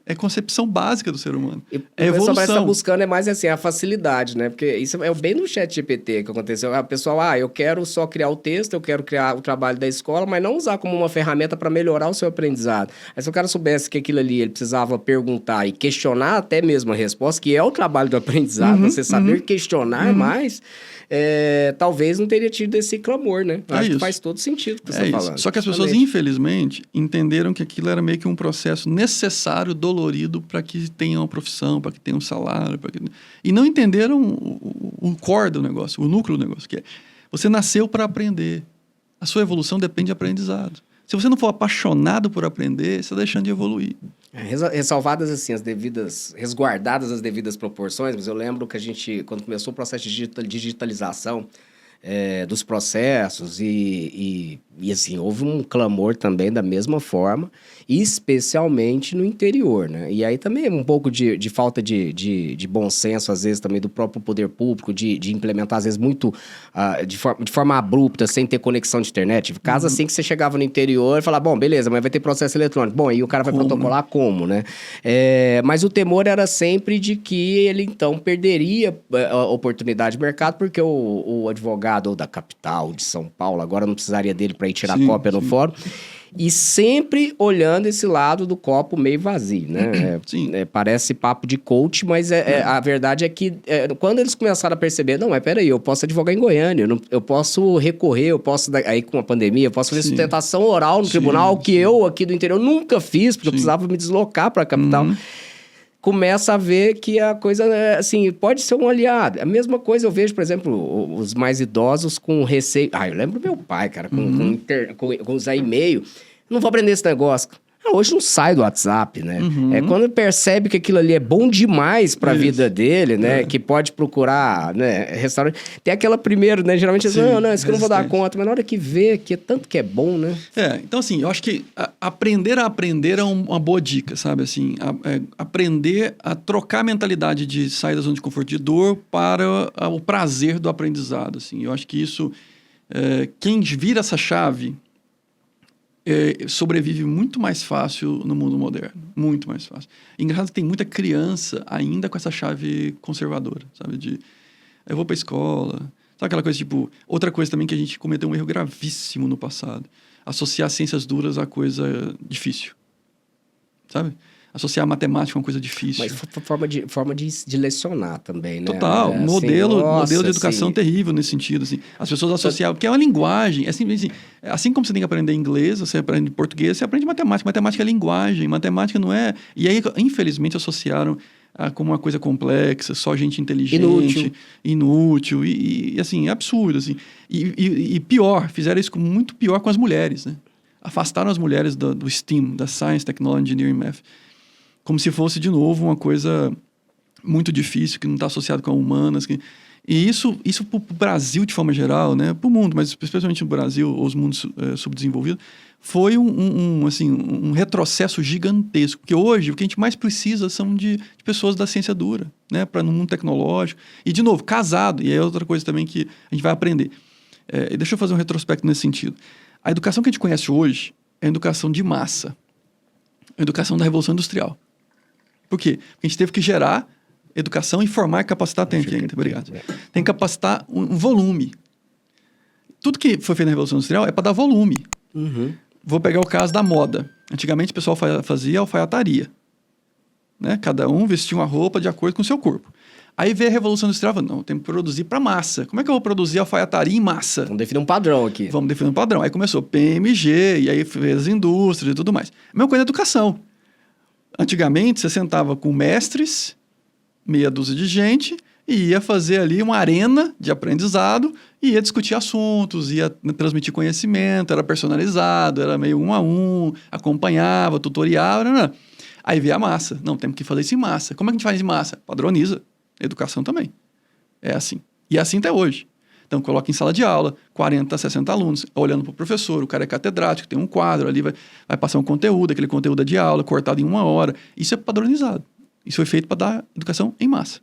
É concepção básica do ser humano. É evolução. O pessoal parece estar buscando mais assim, a facilidade, né? Porque isso é bem no chat GPT que aconteceu. A pessoa, eu quero só criar o texto, eu quero criar o trabalho da escola, mas não usar como uma ferramenta para melhorar o seu aprendizado. Aí se o cara soubesse que aquilo ali ele precisava perguntar e questionar até mesmo a resposta, que é o trabalho do aprendizado, você saber questionar mais, talvez não teria tido esse clamor, né? Acho que faz todo sentido o que você está falando. Só que as pessoas, infelizmente, entenderam que aquilo era meio que um processo necessário, dolorido, para que tenham uma profissão, para que tenham um salário. E não entenderam o core do negócio, o núcleo do negócio, que é você nasceu para aprender. A sua evolução depende de aprendizado. Se você não for apaixonado por aprender, você está deixando de evoluir. Ressalvadas assim, resguardadas as devidas proporções, mas eu lembro que a gente, quando começou o processo de digitalização dos processos e assim, houve um clamor também da mesma forma, especialmente no interior, né? E aí também um pouco de falta de bom senso, às vezes, também do próprio poder público, de implementar, às vezes, muito de forma abrupta, sem ter conexão de internet. Caso assim que você chegava no interior e falava, bom, beleza, mas vai ter processo eletrônico. Bom, aí o cara vai protocolar como, né? Mas o temor era sempre de que ele, então, perderia a oportunidade de mercado, porque o advogado da capital, de São Paulo, agora não precisaria dele para ir tirar cópia no fórum. E sempre olhando esse lado do copo meio vazio, né? Parece papo de coach, mas a verdade é que quando eles começaram a perceber, peraí, eu posso advogar em Goiânia, eu posso recorrer, eu posso, aí com a pandemia, eu posso fazer sustentação oral no tribunal, que eu aqui do interior nunca fiz, porque eu precisava me deslocar para a capital. Começa a ver que a coisa, assim, pode ser um aliado. A mesma coisa eu vejo, por exemplo, os mais idosos com receio. Eu lembro meu pai, cara, com usar e-mail. Não vou aprender esse negócio. Hoje não sai do WhatsApp, né? Quando percebe que aquilo ali é bom demais para a vida dele, né? Que pode procurar, né? Restaurante. Tem aquela primeiro, né? Geralmente eles dizem, não, isso que eu não vou dar conta. Mas na hora que vê, que é tanto que é bom, né? Então assim, eu acho que aprender a aprender é uma boa dica, sabe? Assim, aprender a trocar a mentalidade de sair da zona de conforto de dor para o prazer do aprendizado, assim. Eu acho que isso, quem vira essa chave... sobrevive muito mais fácil no mundo moderno. Muito mais fácil. Engraçado que tem muita criança ainda com essa chave conservadora, sabe? Eu vou pra escola. Sabe aquela coisa, tipo... Outra coisa também que a gente cometeu um erro gravíssimo no passado. Associar ciências duras a coisa difícil. Sabe? Associar a matemática a uma coisa difícil. Mas forma de lecionar também, né? Total. Modelo de educação terrível nesse sentido. Assim. As pessoas associavam... Porque é uma linguagem. Assim como você tem que aprender inglês, você aprende português, você aprende matemática. Matemática é linguagem. Matemática não é... E aí, infelizmente, associaram como uma coisa complexa, só gente inteligente. Inútil. E assim, absurdo. Assim. E pior, fizeram isso muito pior com as mulheres, né? afastaram as mulheres do STEAM, da Science, Technology, Engineering, Math, como se fosse, de novo, uma coisa muito difícil, que não está associado com a humanas. E isso para o Brasil, de forma geral, né, para o mundo, mas especialmente no Brasil, os mundos subdesenvolvidos, foi um retrocesso gigantesco. Porque hoje, o que a gente mais precisa são de pessoas da ciência dura, né, para no mundo tecnológico. E, de novo, casado, e é outra coisa também que a gente vai aprender. Deixa eu fazer um retrospecto nesse sentido. A educação que a gente conhece hoje é a educação de massa. A educação da Revolução Industrial. Por quê? Porque a gente teve que gerar educação e formar e capacitar. Tem aqui ainda, obrigado. Tem que capacitar um volume. Tudo que foi feito na Revolução Industrial é para dar volume. Uhum. Vou pegar o caso da moda. Antigamente o pessoal fazia alfaiataria. Né? Cada um vestia uma roupa de acordo com o seu corpo. Aí veio a Revolução Industrial, não, tem que produzir para massa. Como é que eu vou produzir alfaiataria em massa? Vamos definir um padrão aqui. Vamos definir um padrão. Aí começou PMG, e aí fez as indústrias e tudo mais. A mesma coisa na educação. Antigamente, você sentava com mestres, meia dúzia de gente, e ia fazer ali uma arena de aprendizado, e ia discutir assuntos, ia transmitir conhecimento, era personalizado, era meio 1 a 1, acompanhava, tutorial, não. Aí veio a massa. Não, temos que fazer isso em massa. Como é que a gente faz em massa? Padroniza. Educação também. É assim. E é assim até hoje. Então, coloca em sala de aula, 40, 60 alunos, olhando para o professor, o cara é catedrático, tem um quadro ali, vai passar um conteúdo, aquele conteúdo é de aula, cortado em 1 hora. Isso é padronizado. Isso foi feito para dar educação em massa.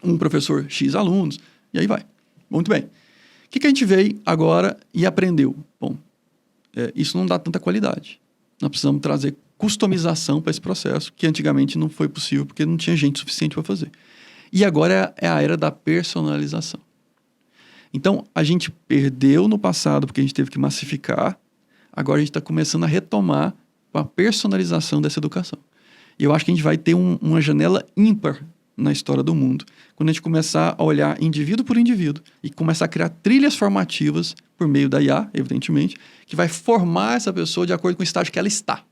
Um professor, X alunos, e aí vai. Muito bem. O que a gente veio agora e aprendeu? Bom, isso não dá tanta qualidade. Nós precisamos trazer customização para esse processo, que antigamente não foi possível, porque não tinha gente suficiente para fazer. E agora é a era da personalização. Então, a gente perdeu no passado porque a gente teve que massificar. Agora a gente está começando a retomar a personalização dessa educação. E eu acho que a gente vai ter uma janela ímpar na história do mundo, quando a gente começar a olhar indivíduo por indivíduo e começar a criar trilhas formativas por meio da IA, evidentemente, que vai formar essa pessoa de acordo com o estágio que ela está.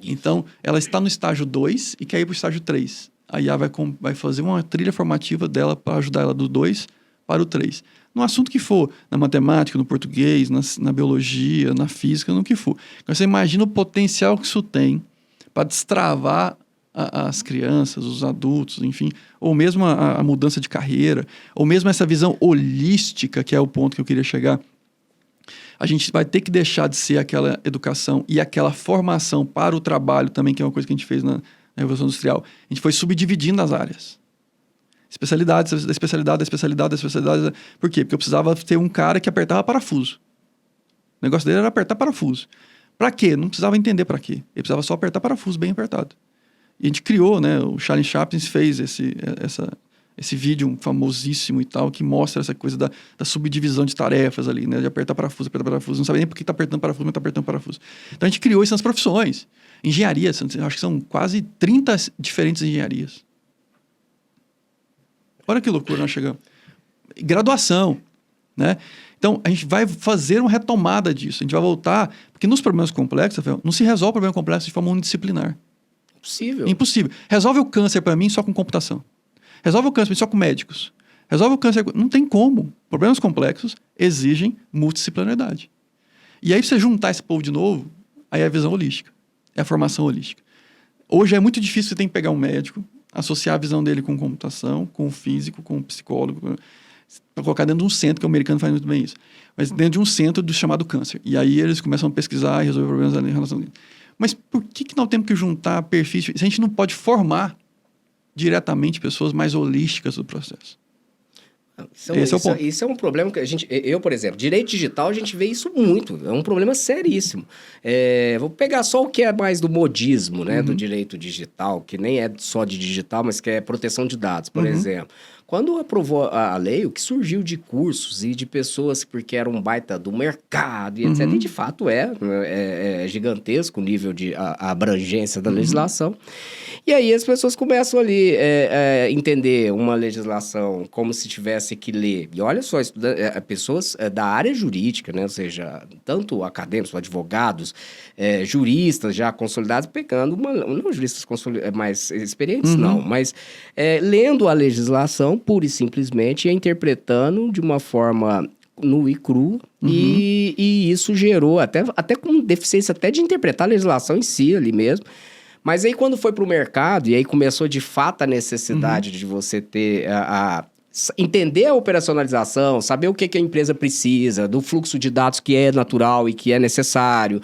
Então, ela está no estágio 2 e quer ir para o estágio 3. A IA vai fazer uma trilha formativa dela para ajudar ela do 2 para o 3. No assunto que for, na matemática, no português, na biologia, na física, no que for. Então, você imagina o potencial que isso tem para destravar as crianças, os adultos, enfim, ou mesmo a mudança de carreira, ou mesmo essa visão holística, que é o ponto que eu queria chegar. A gente vai ter que deixar de ser aquela educação e aquela formação para o trabalho também, que é uma coisa que a gente fez na Revolução Industrial. A gente foi subdividindo as áreas. Especialidades. Por quê? Porque eu precisava ter um cara que apertava parafuso. O negócio dele era apertar parafuso. Para quê? Não precisava entender para quê. Ele precisava só apertar parafuso bem apertado. E a gente criou, né? O Charlie Chaplin fez esse vídeo famosíssimo e tal, que mostra essa coisa da subdivisão de tarefas ali, né? De apertar parafuso. Não sabe nem por que está apertando parafuso, mas está apertando parafuso. Então a gente criou isso nas profissões. Engenharia, acho que são quase 30 diferentes engenharias. Olha que loucura nós chegamos. Graduação, né? Então, a gente vai fazer uma retomada disso. A gente vai voltar... Porque nos problemas complexos, Rafael, não se resolve o problema complexo de forma unidisciplinar. Impossível. Impossível. Resolve o câncer para mim só com computação. Resolve o câncer para mim só com médicos. Resolve o câncer... Não tem como. Problemas complexos exigem multidisciplinaridade. E aí, você juntar esse povo de novo, aí é a visão holística. É a formação holística. Hoje é muito difícil você ter que pegar um médico, associar a visão dele com computação, com o físico, com o psicólogo, para colocar dentro de um centro, que o americano faz muito bem isso, mas dentro de um centro do chamado câncer. E aí eles começam a pesquisar e resolver problemas ali em relação a isso. Mas por que nós temos que juntar perfis? Se a gente não pode formar diretamente pessoas mais holísticas do processo. Isso é um problema que eu, por exemplo, direito digital, a gente vê isso muito. É um problema seríssimo. Vou pegar só o que é mais do modismo, né? Do direito digital, que nem é só de digital, mas que é proteção de dados, por exemplo. Quando aprovou a lei, o que surgiu de cursos e de pessoas porque era um baita do mercado e etc. E de fato é gigantesco o nível de a abrangência da legislação. E aí as pessoas começam ali a entender uma legislação como se tivesse que ler. E olha só, pessoas da área jurídica, né? Ou seja, tanto acadêmicos, advogados, juristas já consolidados, pegando não juristas mais experientes, não, mas lendo a legislação pura e simplesmente e interpretando de uma forma nu e cru, e isso gerou, até com deficiência até de interpretar a legislação em si ali mesmo. Mas aí quando foi para o mercado, e aí começou de fato a necessidade de você ter entender a operacionalização, saber o que a empresa precisa, do fluxo de dados que é natural e que é necessário.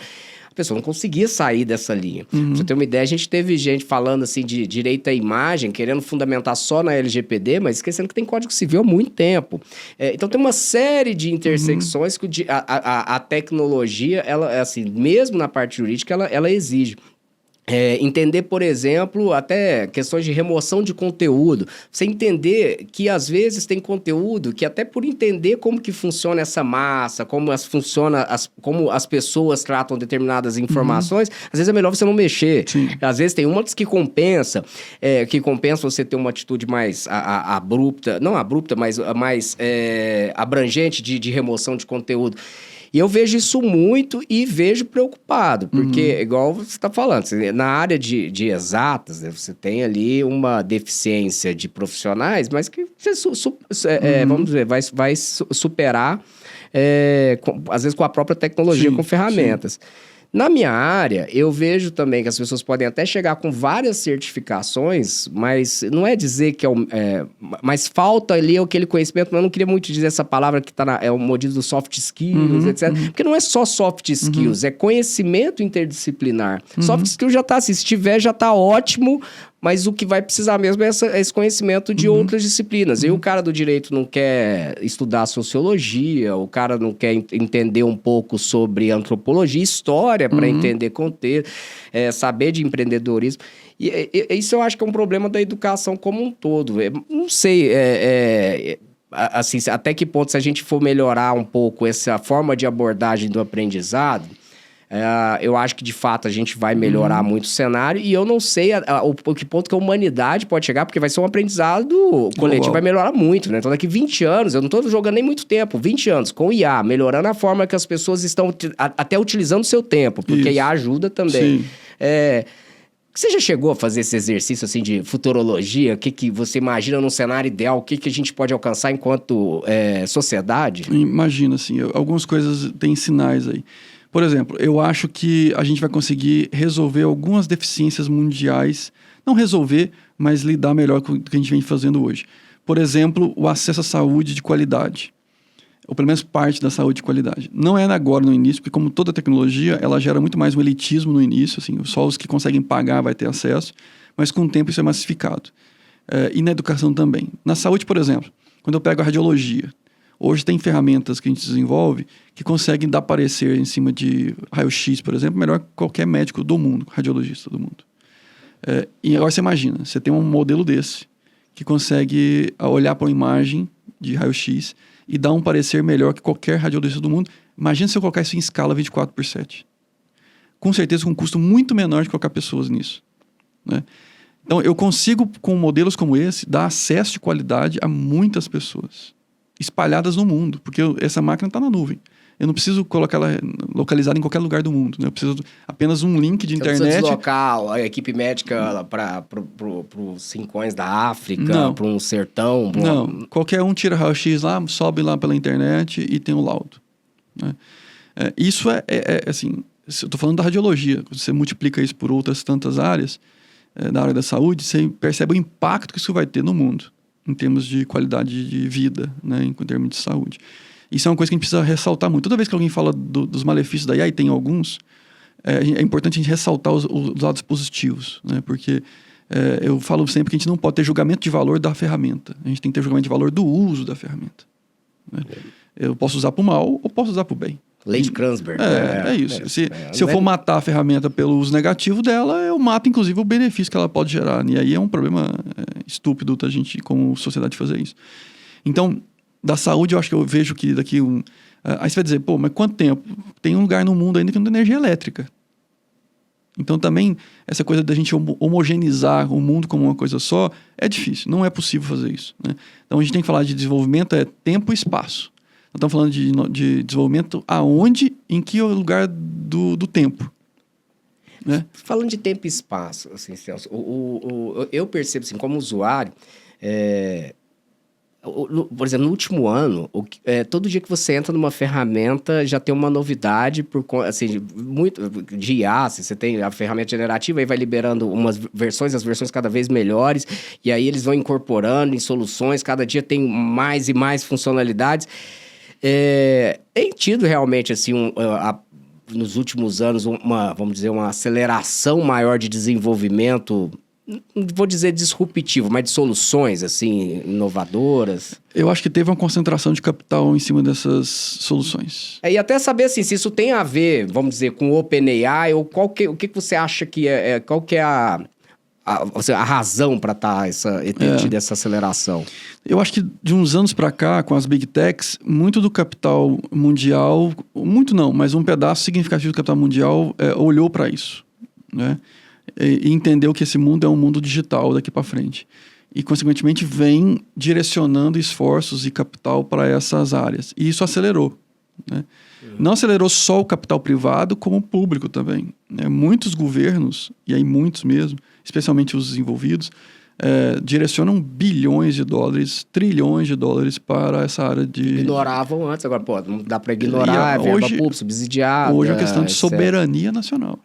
A pessoa não conseguia sair dessa linha. Pra você ter uma ideia, a gente teve gente falando assim de direito à imagem, querendo fundamentar só na LGPD, mas esquecendo que tem Código Civil há muito tempo. Então tem uma série de intersecções que a tecnologia, ela, assim, mesmo na parte jurídica, ela exige. Entender, por exemplo, até questões de remoção de conteúdo. Você entender que, às vezes, tem conteúdo que até por entender como que funciona essa massa, como as pessoas tratam determinadas informações, às vezes é melhor você não mexer. Sim. Às vezes tem umas que compensa você ter uma atitude mais abrupta, não abrupta, mas mais abrangente de remoção de conteúdo. E eu vejo isso muito e vejo preocupado, porque, igual você está falando, na área de exatas, né, você tem ali uma deficiência de profissionais, mas que você, vamos dizer, vai superar, às vezes com a própria tecnologia, com ferramentas. Sim. Na minha área, eu vejo também que as pessoas podem até chegar com várias certificações, mas não é dizer que mas falta ali aquele conhecimento, mas eu não queria muito dizer essa palavra que é o modelo do soft skills, etc. Porque não é só soft skills, é conhecimento interdisciplinar. Soft skills já está, se tiver, já está ótimo, mas o que vai precisar mesmo é esse conhecimento de outras disciplinas. E o cara do direito não quer estudar sociologia, o cara não quer entender um pouco sobre antropologia, história para entender contexto, saber de empreendedorismo. E isso eu acho que é um problema da educação como um todo. Não sei, assim, até que ponto, se a gente for melhorar um pouco essa forma de abordagem do aprendizado, eu acho que, de fato, a gente vai melhorar muito o cenário, e eu não sei o que ponto que a humanidade pode chegar, porque vai ser um aprendizado coletivo, vai melhorar muito, né? Então, daqui 20 anos, eu não estou jogando nem muito tempo, 20 anos, com IA, melhorando a forma que as pessoas estão até utilizando o seu tempo, porque a IA ajuda também. Você já chegou a fazer esse exercício, assim, de futurologia? O que você imagina num cenário ideal? O que a gente pode alcançar enquanto sociedade? Imagina, assim, algumas coisas têm sinais aí. Por exemplo, eu acho que a gente vai conseguir resolver algumas deficiências mundiais. Não resolver, mas lidar melhor com o que a gente vem fazendo hoje. Por exemplo, o acesso à saúde de qualidade. Ou pelo menos parte da saúde de qualidade. Não é agora no início, porque como toda tecnologia, ela gera muito mais um elitismo no início. Assim, só os que conseguem pagar vai ter acesso. Mas com o tempo isso é massificado. E na educação também. Na saúde, por exemplo, quando eu pego a radiologia, hoje tem ferramentas que a gente desenvolve que conseguem dar parecer em cima de raio-x, por exemplo, melhor que qualquer médico do mundo, radiologista do mundo. E agora você imagina, você tem um modelo desse que consegue olhar para uma imagem de raio-x e dar um parecer melhor que qualquer radiologista do mundo. Imagina se eu colocar isso em escala 24/7. Com certeza com um custo muito menor de colocar pessoas nisso, né? Então eu consigo, com modelos como esse, dar acesso de qualidade a muitas pessoas espalhadas no mundo, porque essa máquina está na nuvem. Eu não preciso colocar ela localizada em qualquer lugar do mundo, né? Eu preciso apenas um link de internet. Você precisa deslocar a equipe médica para os rincões da África, para um sertão? Não, qualquer um tira raio-x lá, sobe lá pela internet e tem o laudo, né? Isso assim, eu estou falando da radiologia, você multiplica isso por outras tantas áreas da área da saúde, você percebe o impacto que isso vai ter no mundo, em termos de qualidade de vida, né, em termos de saúde. Isso é uma coisa que a gente precisa ressaltar muito. Toda vez que alguém fala dos malefícios da IA, e tem alguns, é importante a gente ressaltar os lados positivos, né, porque eu falo sempre que a gente não pode ter julgamento de valor da ferramenta. A gente tem que ter julgamento de valor do uso da ferramenta, né? Eu posso usar para o mal ou posso usar para o bem. Lei de Kranzberg. É isso. Se eu for matar a ferramenta pelo uso negativo dela, eu mato, inclusive, o benefício que ela pode gerar. E aí é um problema estúpido da gente, como sociedade, fazer isso. Então, da saúde, eu acho que eu vejo que daqui aí você vai dizer, pô, mas quanto tempo? Tem um lugar no mundo ainda que não tem energia elétrica. Então, também, essa coisa da gente homogeneizar o mundo como uma coisa só, é difícil. Não é possível fazer isso, né? Então, a gente tem que falar de desenvolvimento, tempo e espaço. Nós estamos falando de desenvolvimento aonde, em que lugar do tempo, né? Falando de tempo e espaço, assim, Celso, eu percebo, assim, como usuário, Por exemplo, no último ano, todo dia que você entra numa ferramenta já tem uma novidade, assim, muito de IA, assim, você tem a ferramenta generativa, aí vai liberando umas versões, as versões cada vez melhores, e aí eles vão incorporando em soluções, cada dia tem mais e mais funcionalidades. Tem tido realmente, assim, nos últimos anos, vamos dizer, uma aceleração maior de desenvolvimento, não vou dizer disruptivo, mas de soluções, assim, inovadoras. Eu acho que teve uma concentração de capital em cima dessas soluções. E até saber, assim, se isso tem a ver, vamos dizer, com o OpenAI, ou o que você acha que qual que é a razão para ter tido essa aceleração? Eu acho que de uns anos para cá, com as Big Techs, muito do capital mundial, muito não, mas um pedaço significativo do capital mundial olhou para isso, né? E entendeu que esse mundo é um mundo digital daqui para frente. E, consequentemente, vem direcionando esforços e capital para essas áreas. E isso acelerou, né? Não acelerou só o capital privado, como o público também, né? Muitos governos, e aí muitos mesmo, especialmente os desenvolvidos, direcionam bilhões de dólares, trilhões de dólares para essa área de... Ignoravam antes, agora, não dá para ignorar, verba pública, subsidiada. Hoje é uma questão de soberania nacional.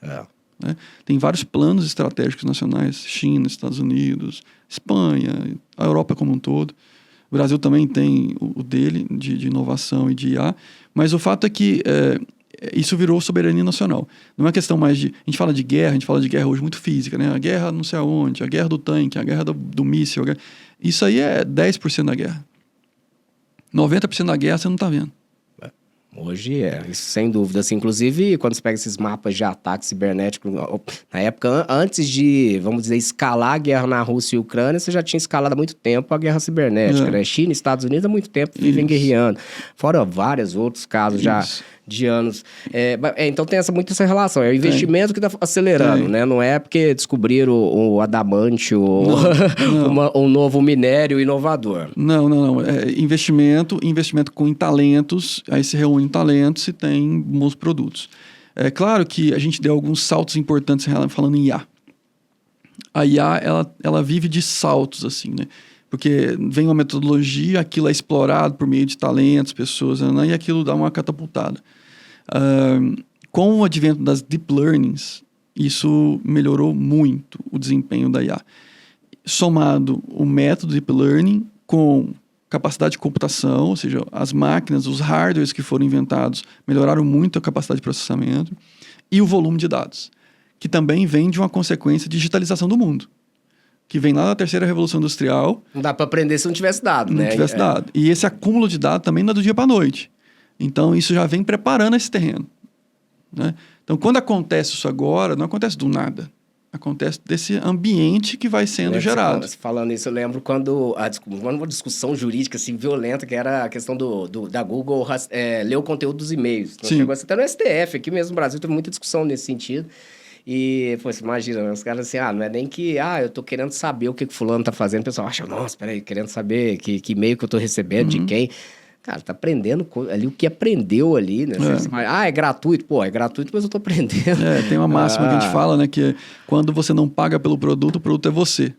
Né? Tem vários planos estratégicos nacionais, China, Estados Unidos, Espanha, a Europa como um todo. O Brasil também tem o dele, de inovação e de IA, mas o fato é que isso virou soberania nacional. Não é questão mais de... A gente fala de guerra hoje muito física, né? A guerra não sei aonde, a guerra do tanque, a guerra do míssil. Isso aí é 10% da guerra. 90% da guerra você não está vendo. Hoje isso sem dúvida. Assim, inclusive, quando você pega esses mapas de ataque cibernético, na época, antes de, vamos dizer, escalar a guerra na Rússia e Ucrânia, você já tinha escalado há muito tempo a guerra cibernética, né? China e Estados Unidos há muito tempo vivem guerreando. Fora vários outros casos já de anos. Então tem muito essa relação. É o investimento que está acelerando, né? Não é porque descobriram o adamante ou um novo minério inovador. Não. Investimento em talentos, aí se reúne talentos e tem bons produtos. É claro que a gente deu alguns saltos importantes falando em IA. A IA, ela vive de saltos, assim, né? Porque vem uma metodologia, aquilo é explorado por meio de talentos, pessoas, né? E aquilo dá uma catapultada. Com o advento das deep learnings, isso melhorou muito o desempenho da IA. Somado o método deep learning com capacidade de computação, ou seja, as máquinas, os hardwares que foram inventados melhoraram muito a capacidade de processamento, e o volume de dados, que também vem de uma consequência de digitalização do mundo, que vem lá da terceira revolução industrial. Não dá para aprender se não tivesse dado, né? Não tivesse dado. E esse acúmulo de dados também não é do dia para a noite. Então, isso já vem preparando esse terreno, né? Então, quando acontece isso agora, não acontece do nada. Acontece desse ambiente que vai sendo gerado. Falando isso, eu lembro quando uma discussão jurídica assim, violenta, que era a questão da Google ler o conteúdo dos e-mails. Então, chegou até no STF, aqui mesmo no Brasil, teve muita discussão nesse sentido. E, pô, você imagina, os caras assim, não é nem que, eu tô querendo saber o que fulano tá fazendo. O pessoal acha, nossa, peraí, querendo saber que e-mail que eu tô recebendo, de quem. Cara, tá aprendendo ali o que aprendeu ali, né? É gratuito. Pô, é gratuito, mas eu tô aprendendo. Tem uma máxima que a gente fala, né? Que quando você não paga pelo produto, o produto é você.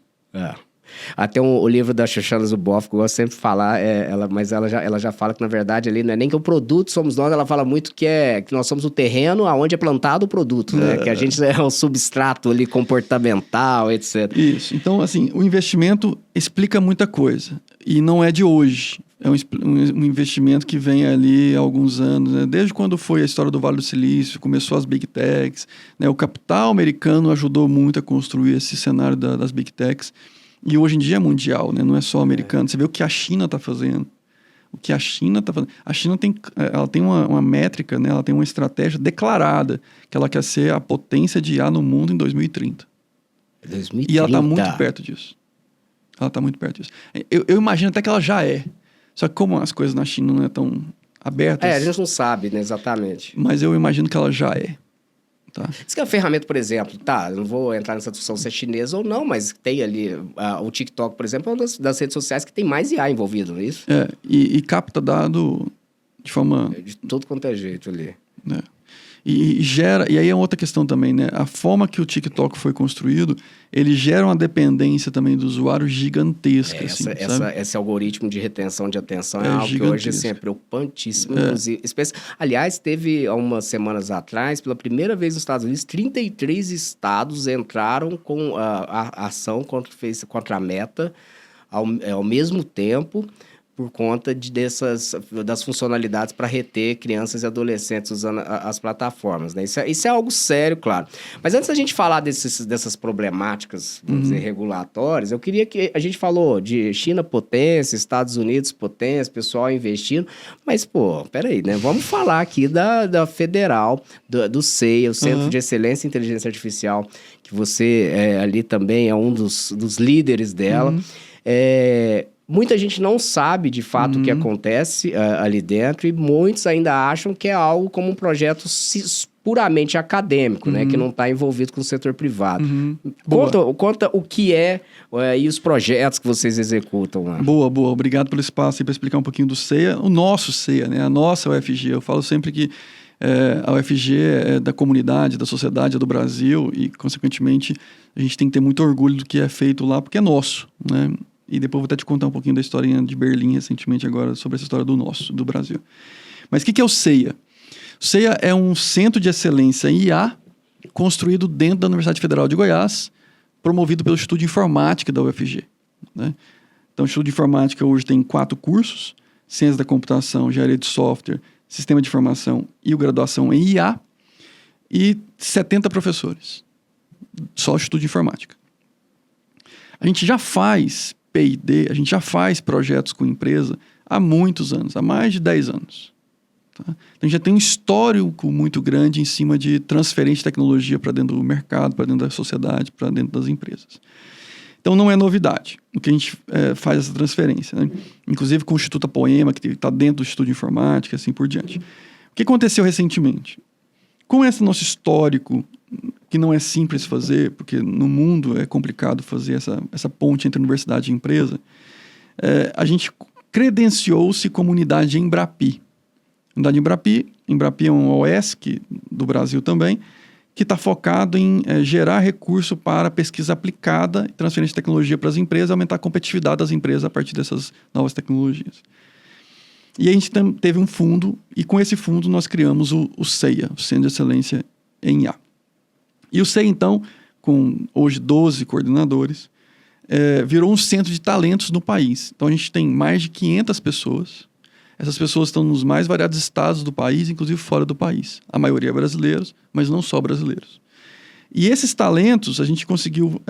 Até o livro da Shoshana Zuboff, que eu gosto sempre de falar, mas ela já fala que, na verdade, ali não é nem que o produto somos nós, ela fala muito que nós somos o terreno aonde é plantado o produto, né? Que a gente é um substrato ali comportamental, etc. Isso. Então, assim, o investimento explica muita coisa. E não é de hoje. É um investimento que vem ali há alguns anos, né? Desde quando foi a história do Vale do Silício, começou as Big Techs, né? O capital americano ajudou muito a construir esse cenário das Big Techs. E hoje em dia é mundial, né? Não é só americano. Você vê o que a China está fazendo. O que a China está fazendo. A China tem uma métrica, né? Ela tem uma estratégia declarada que ela quer ser a potência de IA no mundo em 2030. 2030. E ela está muito perto disso. Eu imagino até que ela já é. Só que como as coisas na China não é tão abertas... a gente não sabe, né, exatamente. Mas eu imagino que ela já é. Tá? Diz que a ferramenta, por exemplo, eu não vou entrar nessa discussão se é chinesa ou não, mas tem ali o TikTok, por exemplo, é uma das redes sociais que tem mais IA envolvido, não é isso? E capta dado de forma... De todo quanto é jeito ali. Né? E aí é outra questão também, né? A forma que o TikTok foi construído, ele gera uma dependência também do usuário gigantesca. Esse algoritmo de retenção de atenção é algo que hoje assim, é preocupantíssimo. Inclusive, aliás, teve há umas semanas atrás, pela primeira vez nos Estados Unidos, 33 estados entraram com a ação contra a Meta ao mesmo tempo, por conta das funcionalidades para reter crianças e adolescentes usando as plataformas, né? Isso é algo sério, claro. Mas antes da gente falar dessas problemáticas, vamos dizer, regulatórias, eu queria que a gente falou de China potência, Estados Unidos potência, pessoal investindo, mas, peraí, né? Vamos falar aqui da Federal, do CEA, o Centro de Excelência em Inteligência Artificial, que você ali também é um dos líderes dela. Muita gente não sabe, de fato, o que acontece ali dentro e muitos ainda acham que é algo como um projeto puramente acadêmico, né? Que não está envolvido com o setor privado. Conta o que e os projetos que vocês executam lá. Boa. Obrigado pelo espaço para explicar um pouquinho do CEA, o nosso CEA, né? A nossa UFG. Eu falo sempre que a UFG é da comunidade, da sociedade, é do Brasil e, consequentemente, a gente tem que ter muito orgulho do que é feito lá, porque é nosso, né? E depois vou até te contar um pouquinho da historinha de Berlim recentemente agora, sobre essa história do Brasil. Mas o que é o CEA? O CEA é um centro de excelência em IA construído dentro da Universidade Federal de Goiás, promovido pelo Instituto de Informática da UFG, né? Então, o Instituto de Informática hoje tem 4 cursos: Ciência da Computação, Engenharia de Software, Sistema de Informação e o Graduação em IA, e 70 professores. Só o Instituto de Informática. A gente já faz P&D, a gente já faz projetos com empresa há muitos anos, há mais de 10 anos. Tá? Então, a gente já tem um histórico muito grande em cima de transferência de tecnologia para dentro do mercado, para dentro da sociedade, para dentro das empresas. Então, não é novidade o que a gente faz essa transferência, né? Inclusive com o Instituto Poema, que está dentro do Instituto de Informática, assim por diante. O que aconteceu recentemente? Com esse nosso histórico, que não é simples fazer, porque no mundo é complicado fazer essa ponte entre universidade e empresa, a gente credenciou-se como unidade de Embrapi. Unidade Embrapi é um OESC do Brasil também, que está focado em gerar recurso para pesquisa aplicada e transferência de tecnologia para as empresas, aumentar a competitividade das empresas a partir dessas novas tecnologias. E a gente teve um fundo, e com esse fundo nós criamos o CEA, o Centro de Excelência em IA. E o CEA, então, com hoje 12 coordenadores, virou um centro de talentos no país. Então, a gente tem mais de 500 pessoas. Essas pessoas estão nos mais variados estados do país, inclusive fora do país. A maioria é brasileiros, mas não só brasileiros. E esses talentos, a gente conseguiu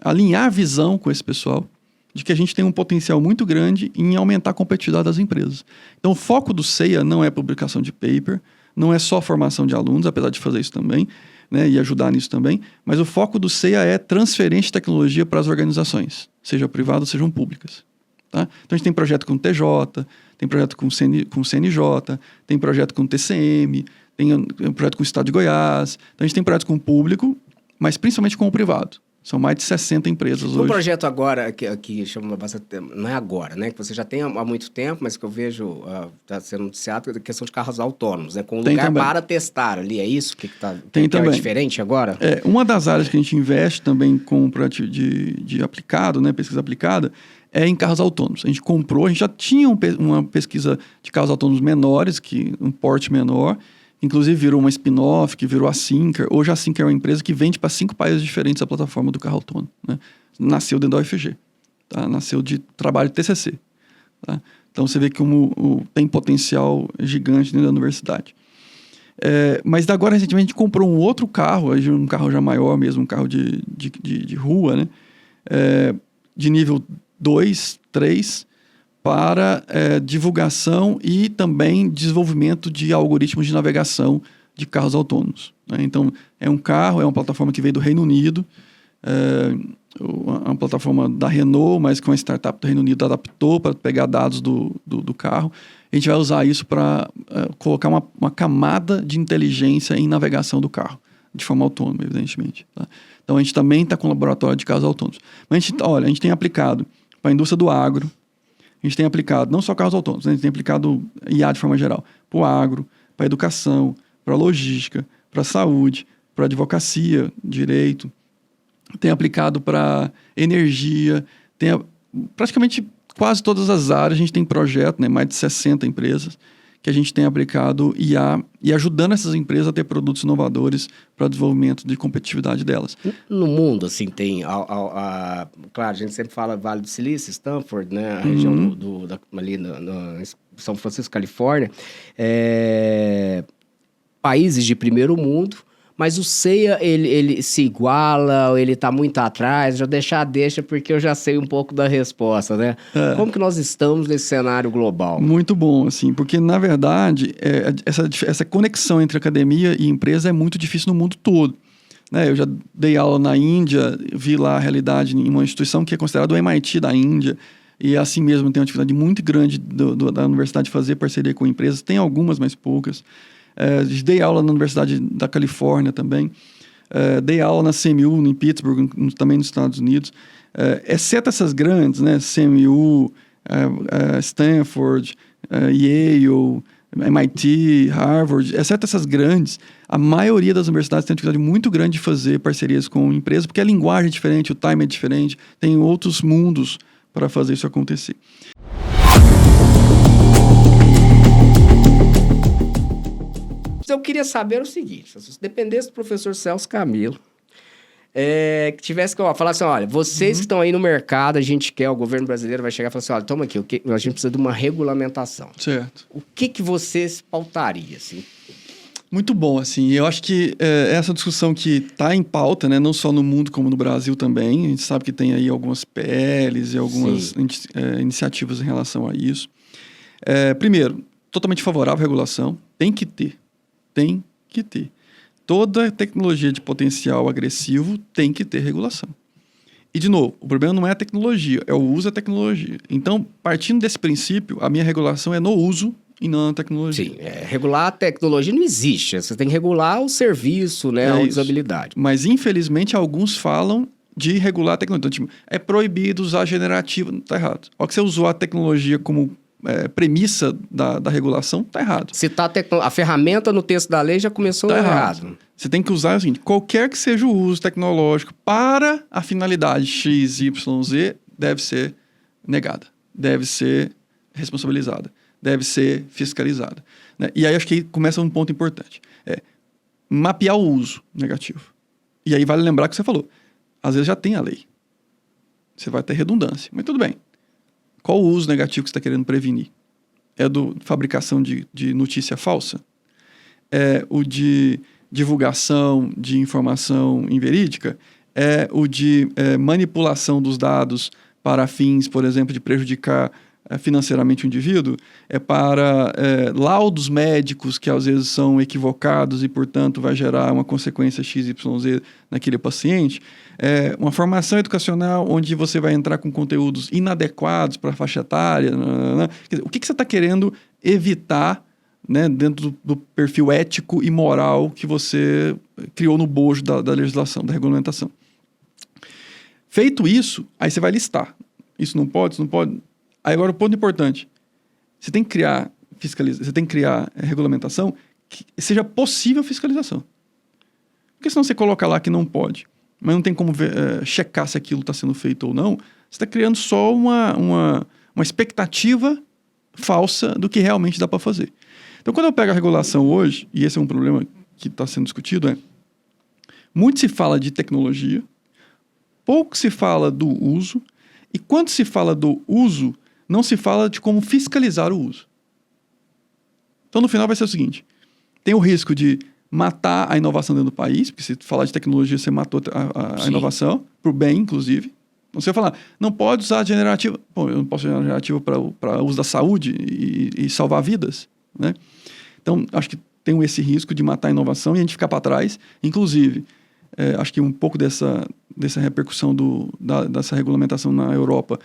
alinhar a visão com esse pessoal de que a gente tem um potencial muito grande em aumentar a competitividade das empresas. Então, o foco do CEA não é publicação de paper, não é só formação de alunos, apesar de fazer isso também, né, e ajudar nisso também, mas o foco do CEA é transferência de tecnologia para as organizações, seja privadas, sejam públicas. Tá? Então, a gente tem projeto com o TJ, tem projeto com o CNJ, tem projeto com o TCM, tem um projeto com o Estado de Goiás, então a gente tem projeto com o público, mas principalmente com o privado. São mais de 60 empresas hoje. Um projeto agora, que chama bastante tempo, não é agora, né? Que você já tem há muito tempo, mas que eu vejo está sendo noticiado, a questão de carros autônomos, né? Com um lugar também para testar ali, é isso que é diferente agora? Uma das áreas que a gente investe também com um projeto de aplicado, né? Pesquisa aplicada, é em carros autônomos. A gente comprou, a gente já tinha uma pesquisa de carros autônomos menores, um porte menor, inclusive virou uma spin-off, que virou a Syncer. Hoje a Syncer é uma empresa que vende para 5 países diferentes a plataforma do carro autônomo, né? Nasceu dentro da UFG, tá? Nasceu de trabalho de TCC. Tá? Então você vê que tem potencial gigante dentro da universidade. Mas agora, recentemente, a gente comprou um outro carro, um carro já maior mesmo, um carro de rua, né? De nível 2, 3, para divulgação e também desenvolvimento de algoritmos de navegação de carros autônomos, né? Então, é uma plataforma que veio do Reino Unido, uma plataforma da Renault, mas que uma startup do Reino Unido adaptou para pegar dados do carro. A gente vai usar isso para colocar uma camada de inteligência em navegação do carro, de forma autônoma, evidentemente. Tá? Então, a gente também está com um laboratório de carros autônomos. Mas a gente tem aplicado para a indústria do agro, a gente tem aplicado, não só carros autônomos, né? A gente tem aplicado IA de forma geral, para o agro, para a educação, para a logística, para saúde, para advocacia, direito, tem aplicado para energia, praticamente quase todas as áreas a gente tem projeto, né, mais de 60 empresas, que a gente tem aplicado IA e ajudando essas empresas a ter produtos inovadores para o desenvolvimento de competitividade delas. No mundo, assim, tem... claro, a gente sempre fala Vale do Silício, Stanford, né? A região ali no São Francisco, Califórnia. Países de primeiro mundo, mas o CEA, ele se iguala, ou ele está muito atrás? Deixa, porque eu já sei um pouco da resposta, né? Como que nós estamos nesse cenário global? Muito bom, assim, porque, na verdade, essa conexão entre academia e empresa é muito difícil no mundo todo. Né? Eu já dei aula na Índia, vi lá a realidade em uma instituição que é considerada o MIT da Índia, e assim mesmo tem uma atividade muito grande da universidade de fazer parceria com empresas, tem algumas, mas poucas. Dei aula na Universidade da Califórnia também. Dei aula na CMU, em Pittsburgh, também nos Estados Unidos. Exceto essas grandes, né? CMU, Stanford, Yale, MIT, Harvard, exceto essas grandes, a maioria das universidades tem uma dificuldade muito grande de fazer parcerias com empresas, porque a linguagem é diferente, o time é diferente, tem outros mundos para fazer isso acontecer. Eu queria saber o seguinte, se dependesse do professor Celso Camilo, que tivesse que falar assim, olha, vocês que estão aí no mercado, o governo brasileiro vai chegar e falar assim, olha, toma aqui, a gente precisa de uma regulamentação. Certo. O que vocês pautaria, assim? Muito bom, assim, eu acho que essa discussão que está em pauta, né, não só no mundo como no Brasil também, a gente sabe que tem aí algumas PLs e algumas iniciativas em relação a isso. Primeiro, totalmente favorável à regulação, tem que ter. Toda tecnologia de potencial agressivo tem que ter regulação. E, de novo, o problema não é a tecnologia, é o uso da tecnologia. Então, partindo desse princípio, a minha regulação é no uso e não na tecnologia. Sim, regular a tecnologia não existe. Você tem que regular o serviço, né, a usabilidade. Mas, infelizmente, alguns falam de regular a tecnologia. Então, tipo, é proibido usar generativo. Não, tá errado. Ao que você usou a tecnologia como premissa da regulação, tá errado. Citar a ferramenta no texto da lei já começou errado. Você tem que usar o seguinte, qualquer que seja o uso tecnológico para a finalidade X, Y, Z, deve ser negada, deve ser responsabilizada, deve ser fiscalizada. Né? E aí acho que começa um ponto importante. Mapear o uso negativo. E aí vale lembrar que você falou, às vezes já tem a lei. Você vai ter redundância, mas tudo bem. Qual o uso negativo que você está querendo prevenir? É do fabricação de notícia falsa? É o de divulgação de informação inverídica? É o de manipulação dos dados para fins, por exemplo, de prejudicar financeiramente o indivíduo? É para laudos médicos que às vezes são equivocados e, portanto, vai gerar uma consequência XYZ naquele paciente? Uma formação educacional onde você vai entrar com conteúdos inadequados para a faixa etária? Quer dizer, o que você está querendo evitar, né, dentro do perfil ético e moral que você criou no bojo da legislação, da regulamentação? Feito isso, aí você vai listar. Isso não pode, isso não pode. Aí agora o ponto importante. Você tem que criar regulamentação que seja possível fiscalização. Porque senão você coloca lá que não pode, mas não tem como checar se aquilo está sendo feito ou não, você está criando só uma expectativa falsa do que realmente dá para fazer. Então, quando eu pego a regulação hoje, e esse é um problema que está sendo discutido, muito se fala de tecnologia, pouco se fala do uso, e quando se fala do uso, não se fala de como fiscalizar o uso. Então, no final vai ser o seguinte, tem o risco de matar a inovação dentro do país, porque se falar de tecnologia, você matou a inovação, para o bem, inclusive. Então, você vai falar, não pode usar generativo. Bom, eu não posso usar generativo para uso da saúde e salvar vidas, né? Então, acho que tem esse risco de matar a inovação e a gente ficar para trás. Inclusive, acho que um pouco dessa repercussão dessa regulamentação na Europa,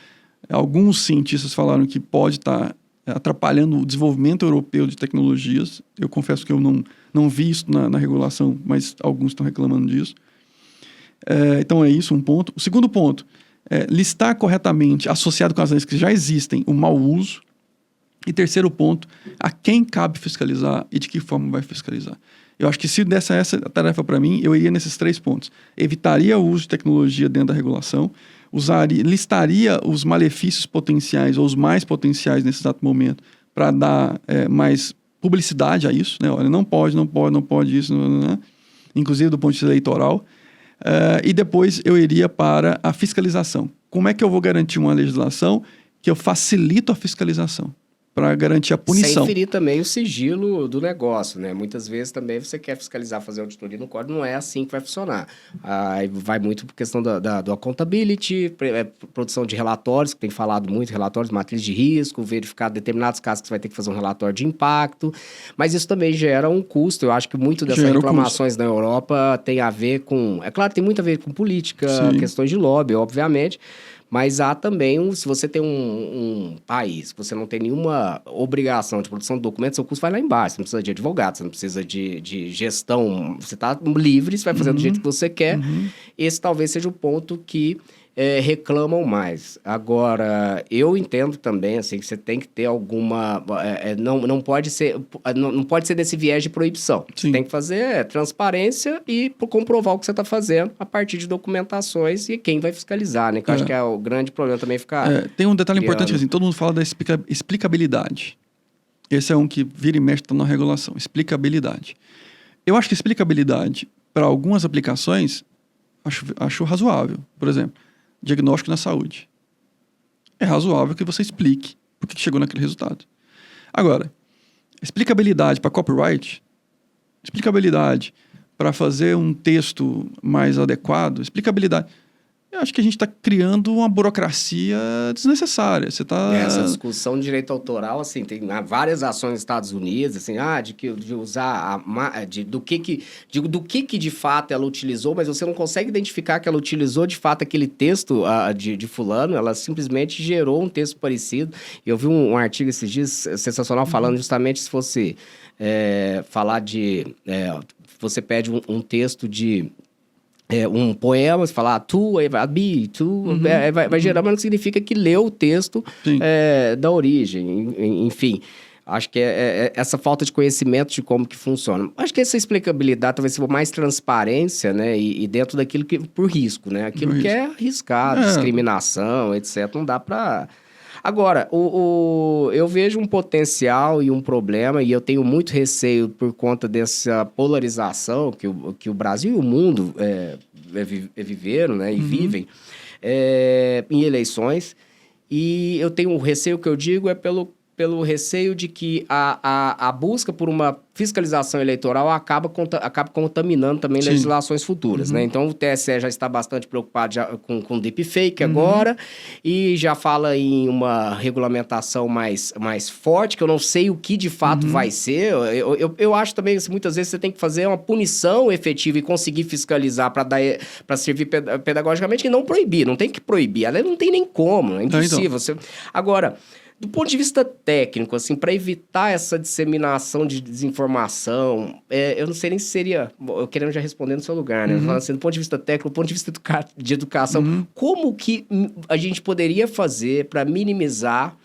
alguns cientistas falaram que pode estar atrapalhando o desenvolvimento europeu de tecnologias. Eu confesso que eu não vi isso na regulação, mas alguns estão reclamando disso. Então é isso um ponto. O segundo ponto, listar corretamente, associado com as leis que já existem, o mau uso. E terceiro ponto, a quem cabe fiscalizar e de que forma vai fiscalizar. Eu acho que se desse essa tarefa para mim, eu iria nesses 3 pontos. Evitaria o uso de tecnologia dentro da regulação, listaria os malefícios potenciais ou os mais potenciais nesse exato momento para dar mais publicidade a isso, né? Olha, não pode isso, inclusive do ponto de vista eleitoral. E depois eu iria para a fiscalização. Como é que eu vou garantir uma legislação que eu facilito a fiscalização? Para garantir a punição. Sem ferir também o sigilo do negócio, né? Muitas vezes também você quer fiscalizar, fazer auditoria no código, não é assim que vai funcionar. Aí vai muito por questão do accountability, produção de relatórios, que tem falado muito, relatórios, matriz de risco, verificar determinados casos que você vai ter que fazer um relatório de impacto, mas isso também gera um custo. Eu acho que muito dessas reclamações na Europa tem a ver com... É claro, tem muito a ver com política, sim, questões de lobby, obviamente, mas há também, se você tem um país que você não tem nenhuma obrigação de produção de documentos, seu custo vai lá embaixo. Você não precisa de advogado, você não precisa de gestão. Você está livre, você vai fazer do jeito que você quer. Esse talvez seja o ponto que reclamam mais. Agora, eu entendo também assim, que você tem que ter alguma... não pode ser desse viés de proibição. Sim. Você tem que fazer transparência e comprovar o que você está fazendo a partir de documentações e quem vai fiscalizar, né? Que eu acho que é o grande problema também ficar... Tem um detalhe importante, assim, todo mundo fala da explicabilidade. Esse é um que vira e mexe tá na regulação. Explicabilidade. Eu acho que explicabilidade para algumas aplicações acho razoável. Por exemplo, diagnóstico na saúde. É razoável que você explique por que chegou naquele resultado. Agora, explicabilidade para copyright, explicabilidade para fazer um texto mais adequado, explicabilidade... Eu acho que a gente está criando uma burocracia desnecessária. Você tá... Essa discussão de direito autoral, assim, tem várias ações nos Estados Unidos, assim, de usar do que de fato ela utilizou, mas você não consegue identificar que ela utilizou de fato aquele texto de fulano, ela simplesmente gerou um texto parecido. Eu vi um artigo esses dias sensacional falando justamente se fosse falar de... você pede um texto de... um poema, você fala tu, abi, tu, vai gerar, mas não significa que leu o texto da origem, enfim. Acho que essa falta de conhecimento de como que funciona. Acho que essa explicabilidade talvez seja mais transparência, né? E dentro daquilo que, por risco, né? Aquilo que é arriscado, discriminação, etc. Não dá para... Agora, eu vejo um potencial e um problema, e eu tenho muito receio por conta dessa polarização que o Brasil e o mundo viveram, né, e vivem em eleições. E eu tenho um receio, que eu digo, pelo receio de que a busca por uma fiscalização eleitoral acaba contaminando também legislações futuras, né? Então, o TSE já está bastante preocupado com deepfake agora e já fala em uma regulamentação mais forte, que eu não sei o que de fato vai ser. Eu acho também que muitas vezes você tem que fazer uma punição efetiva e conseguir fiscalizar para servir pedagogicamente e não proibir. Não tem que proibir. Ela não tem nem como, é impossível. Agora... Do ponto de vista técnico, assim, para evitar essa disseminação de desinformação, eu não sei nem se seria... Eu querendo já responder no seu lugar, né? Falando assim, do ponto de vista técnico, do ponto de vista de educação, como que a gente poderia fazer para minimizar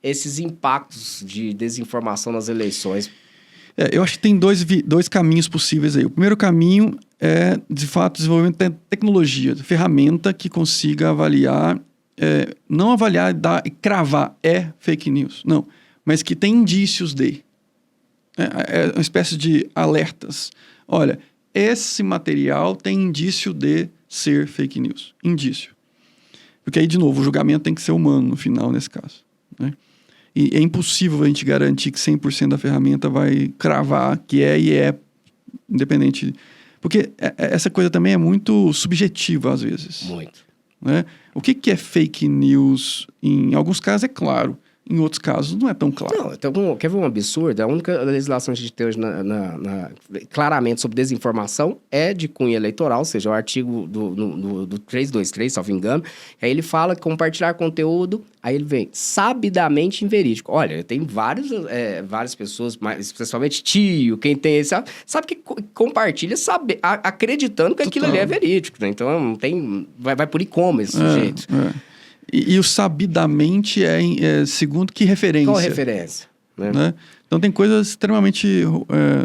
esses impactos de desinformação nas eleições? Eu acho que tem dois caminhos possíveis aí. O primeiro caminho é, de fato, desenvolvimento de tecnologia, de ferramenta que consiga avaliar... não avaliar e cravar fake news, não, mas que tem indícios de. É uma espécie de alertas. Olha, esse material tem indício de ser fake news. Indício. Porque aí, de novo, o julgamento tem que ser humano no final, nesse caso, né? E é impossível a gente garantir que 100% da ferramenta vai cravar que independente. Porque essa coisa também é muito subjetiva, às vezes. Muito. Né? O que é fake news? Em alguns casos é claro, em outros casos não é tão claro. Não, então, quer ver um absurdo? A única legislação que a gente tem hoje claramente sobre desinformação é de cunho eleitoral, ou seja, o artigo do 323, salvo engano. Aí ele fala que compartilhar conteúdo, aí ele vem sabidamente inverídico. Olha, tem várias pessoas, especialmente tio, quem tem esse... Sabe que compartilha acreditando que aquilo ali é verídico, né? Então, não tem... Vai por e-commerce, sujeito. E o sabidamente segundo que referência? Qual referência? né? Então, tem coisas extremamente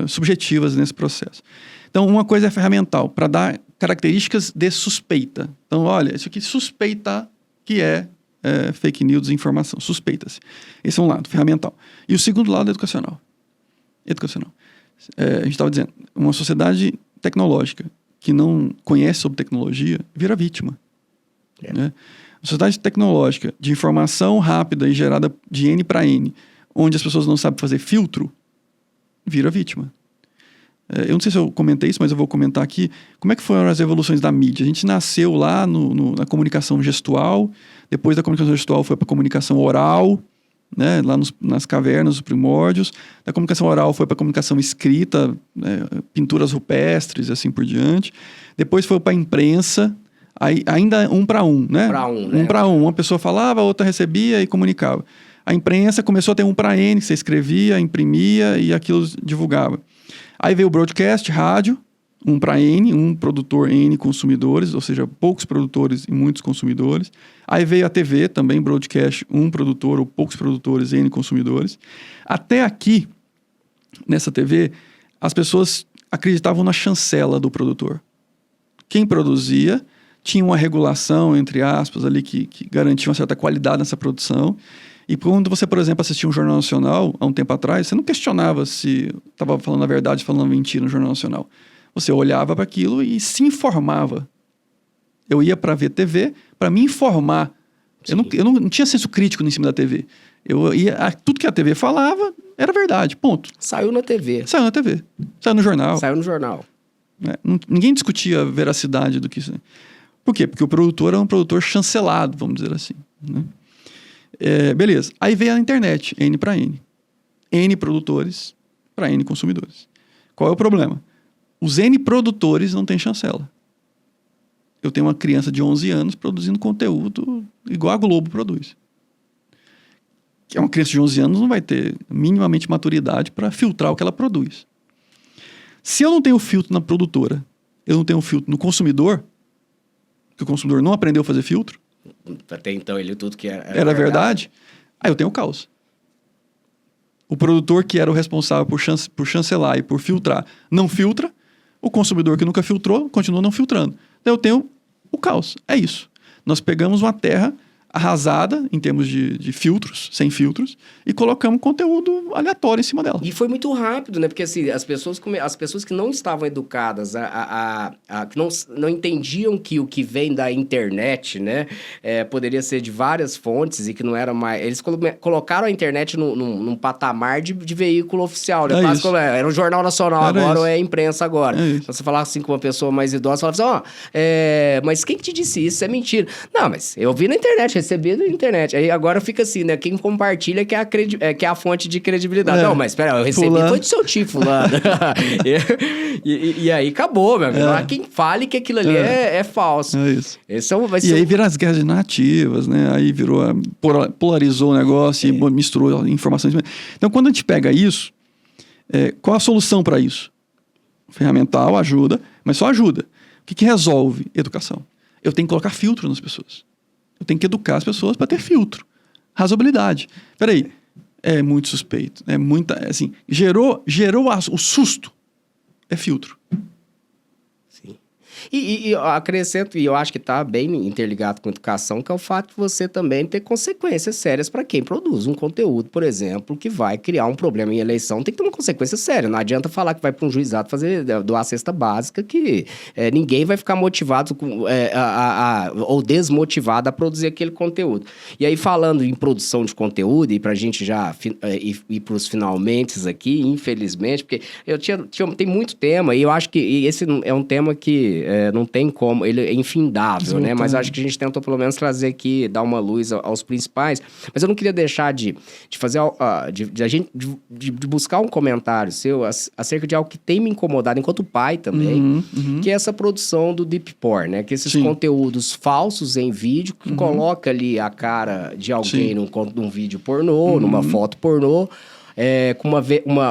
subjetivas nesse processo. Então, uma coisa é ferramental, para dar características de suspeita. Então, olha, isso aqui suspeita que é fake news, desinformação. Suspeita-se. Esse é um lado, ferramental. E o segundo lado é educacional. A gente estava dizendo, uma sociedade tecnológica que não conhece sobre tecnologia vira vítima. Né? Uma sociedade tecnológica de informação rápida e gerada de N para N, onde as pessoas não sabem fazer filtro, vira vítima. Eu não sei se eu comentei isso, mas eu vou comentar aqui. Como é que foram as evoluções da mídia? A gente nasceu lá na comunicação gestual, depois da comunicação gestual foi para a comunicação oral, né? Lá nas cavernas, os primórdios. Da comunicação oral foi para a comunicação escrita, pinturas rupestres e assim por diante. Depois foi para a imprensa, ainda um para um, né? Um para um. Uma pessoa falava, a outra recebia e comunicava. A imprensa começou a ter um para N, que você escrevia, imprimia e aquilo divulgava. Aí veio o broadcast, rádio, um para N, um produtor, N consumidores, ou seja, poucos produtores e muitos consumidores. Aí veio a TV, também broadcast, um produtor ou poucos produtores, N consumidores. Até aqui, nessa TV, as pessoas acreditavam na chancela do produtor. Quem produzia tinha uma regulação, entre aspas, ali que garantia uma certa qualidade nessa produção. E quando você, por exemplo, assistia um Jornal Nacional, há um tempo atrás, você não questionava se estava falando a verdade, falando a mentira no Jornal Nacional. Você olhava para aquilo e se informava. Eu ia para ver TV para me informar. Eu não tinha senso crítico em cima da TV. Tudo que a TV falava era verdade, ponto. Saiu na TV. Saiu na TV. Saiu no jornal. Saiu no jornal. Ninguém discutia a veracidade do que isso. Por quê? Porque o produtor é um produtor chancelado, vamos dizer assim, né? Beleza. Aí veio a internet, N para N. N produtores para N consumidores. Qual é o problema? Os N produtores não têm chancela. Eu tenho uma criança de 11 anos produzindo conteúdo igual a Globo produz. Que uma criança de 11 anos não vai ter minimamente maturidade para filtrar o que ela produz. Se eu não tenho filtro na produtora, eu não tenho filtro no consumidor, que o consumidor não aprendeu a fazer filtro, até então ele tudo que era verdade, aí eu tenho o caos. O produtor que era o responsável por chancelar e por filtrar, não filtra. O consumidor que nunca filtrou, continua não filtrando. Então eu tenho o caos. É isso. Nós pegamos uma terra arrasada, em termos de filtros, sem filtros, e colocamos conteúdo aleatório em cima dela. E foi muito rápido, né? Porque assim, as pessoas que não estavam educadas, que não entendiam que o que vem da internet, né? Poderia ser de várias fontes e que não era mais... Eles colocaram a internet num patamar de veículo oficial, né? Quase como era o Jornal Nacional agora ou é a imprensa agora. Então, você falar assim com uma pessoa mais idosa, falava assim, mas quem que te disse isso? Isso é mentira. Não, mas eu vi na internet, recebido na internet. Aí agora fica assim, né? Quem compartilha que é a fonte de credibilidade. Não, mas espera, eu recebi, foi do seu tio, fulano. e aí acabou, meu amigo. Quem fale que aquilo ali é falso. É isso. E aí vira as guerras de narrativas, né? Aí polarizou o negócio e misturou informações. Então, quando a gente pega isso, qual a solução para isso? Ferramental ajuda, mas só ajuda. O que resolve? Educação. Eu tenho que colocar filtro nas pessoas. Eu tenho que educar as pessoas para ter filtro. Razoabilidade. Peraí, é muito suspeito. É muita, assim, gerou o susto. É filtro. Sim. E eu acrescento, e eu acho que está bem interligado com a educação, que é o fato de você também ter consequências sérias para quem produz um conteúdo, por exemplo, que vai criar um problema em eleição. Tem que ter uma consequência séria. Não adianta falar que vai para um juizado doar a cesta básica, que ninguém vai ficar motivado ou desmotivado a produzir aquele conteúdo. E aí, falando em produção de conteúdo, e para a gente já ir para os finalmentes aqui, infelizmente, porque tem muito tema, e eu acho que esse é um tema que não tem como, ele é infindável, né? Mas acho que a gente tentou pelo menos trazer aqui, dar uma luz aos principais. Mas eu não queria deixar de fazer, de buscar um comentário seu acerca de algo que tem me incomodado enquanto pai também, que é essa produção do deep porn, né? Que esses conteúdos falsos em vídeo, que coloca ali a cara de alguém num vídeo pornô, numa foto pornô, com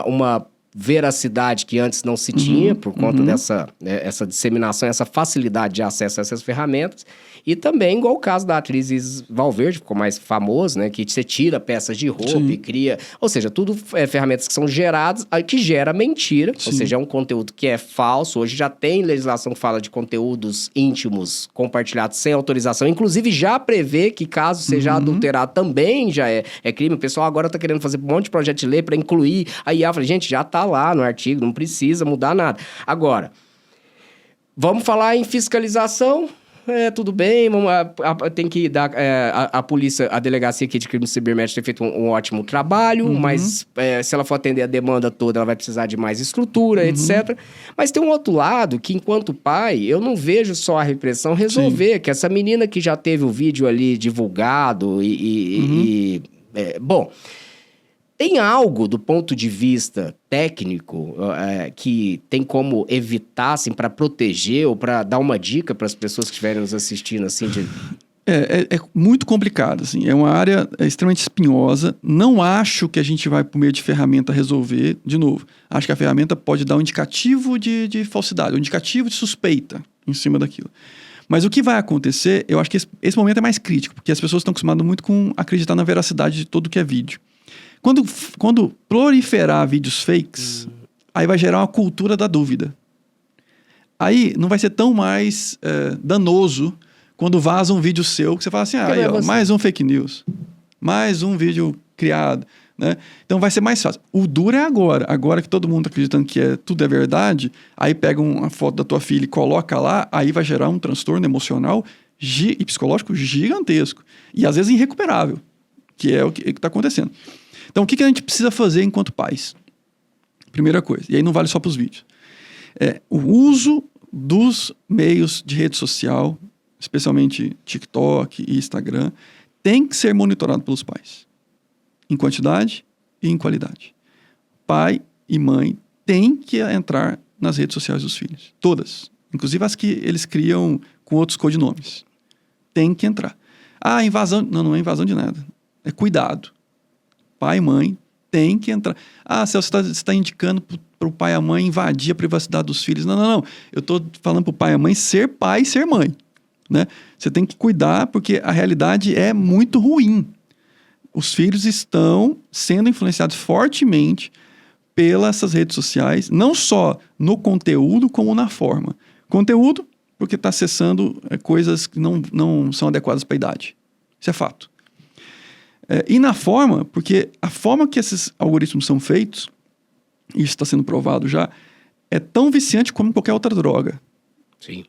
uma veracidade que antes não se tinha, por conta dessa essa disseminação, essa facilidade de acesso a essas ferramentas. E também, igual o caso da atriz Isis Valverde, ficou mais famoso, né? Que você tira peças de roupa e cria... Ou seja, tudo ferramentas que são geradas, que gera mentira. Ou seja, é um conteúdo que é falso. Hoje já tem legislação que fala de conteúdos íntimos compartilhados sem autorização. Inclusive, já prevê que caso seja adulterado também já é crime. O pessoal agora tá querendo fazer um monte de projeto de lei para incluir. Aí eu falei, gente, já tá lá no artigo, não precisa mudar nada. Agora, vamos falar em fiscalização... tudo bem, tem que dar... a polícia, a delegacia aqui de crimes cibernéticos tem feito um ótimo trabalho, mas se ela for atender a demanda toda, ela vai precisar de mais estrutura, etc. Mas tem um outro lado que, enquanto pai, eu não vejo só a repressão resolver, que essa menina que já teve o vídeo ali divulgado bom... Tem algo do ponto de vista técnico que tem como evitar, assim, para proteger ou para dar uma dica para as pessoas que estiverem nos assistindo, assim, de... É muito complicado, assim. É uma área extremamente espinhosa. Não acho que a gente vai, por meio de ferramenta, resolver. De novo, acho que a ferramenta pode dar um indicativo de falsidade, um indicativo de suspeita em cima daquilo. Mas o que vai acontecer, eu acho que esse momento é mais crítico, porque as pessoas estão acostumadas muito com acreditar na veracidade de tudo que é vídeo. Quando proliferar vídeos fakes, aí vai gerar uma cultura da dúvida. Aí não vai ser tão mais danoso quando vaza um vídeo seu, que você fala assim, mais um fake news, mais um vídeo criado, né? Então vai ser mais fácil. O duro é agora que todo mundo está acreditando que tudo é verdade, aí pega uma foto da tua filha e coloca lá, aí vai gerar um transtorno emocional e psicológico gigantesco. E às vezes irrecuperável, que é o que está acontecendo. Então, o que a gente precisa fazer enquanto pais? Primeira coisa, e aí não vale só para os vídeos, o uso dos meios de rede social, especialmente TikTok e Instagram, tem que ser monitorado pelos pais, em quantidade e em qualidade. Pai e mãe têm que entrar nas redes sociais dos filhos, todas, inclusive as que eles criam com outros codinomes. Tem que entrar. Invasão... Não é invasão de nada, é cuidado. Pai e mãe tem que entrar. Celso, você está indicando para o pai e a mãe invadir a privacidade dos filhos. Não. Eu estou falando para o pai e a mãe ser pai e ser mãe, né? Você tem que cuidar porque a realidade é muito ruim. Os filhos estão sendo influenciados fortemente pelas redes sociais, não só no conteúdo como na forma. Conteúdo, porque está acessando coisas que não são adequadas para a idade. Isso é fato. E na forma, porque a forma que esses algoritmos são feitos, e isso está sendo provado já, é tão viciante como qualquer outra droga. Sim.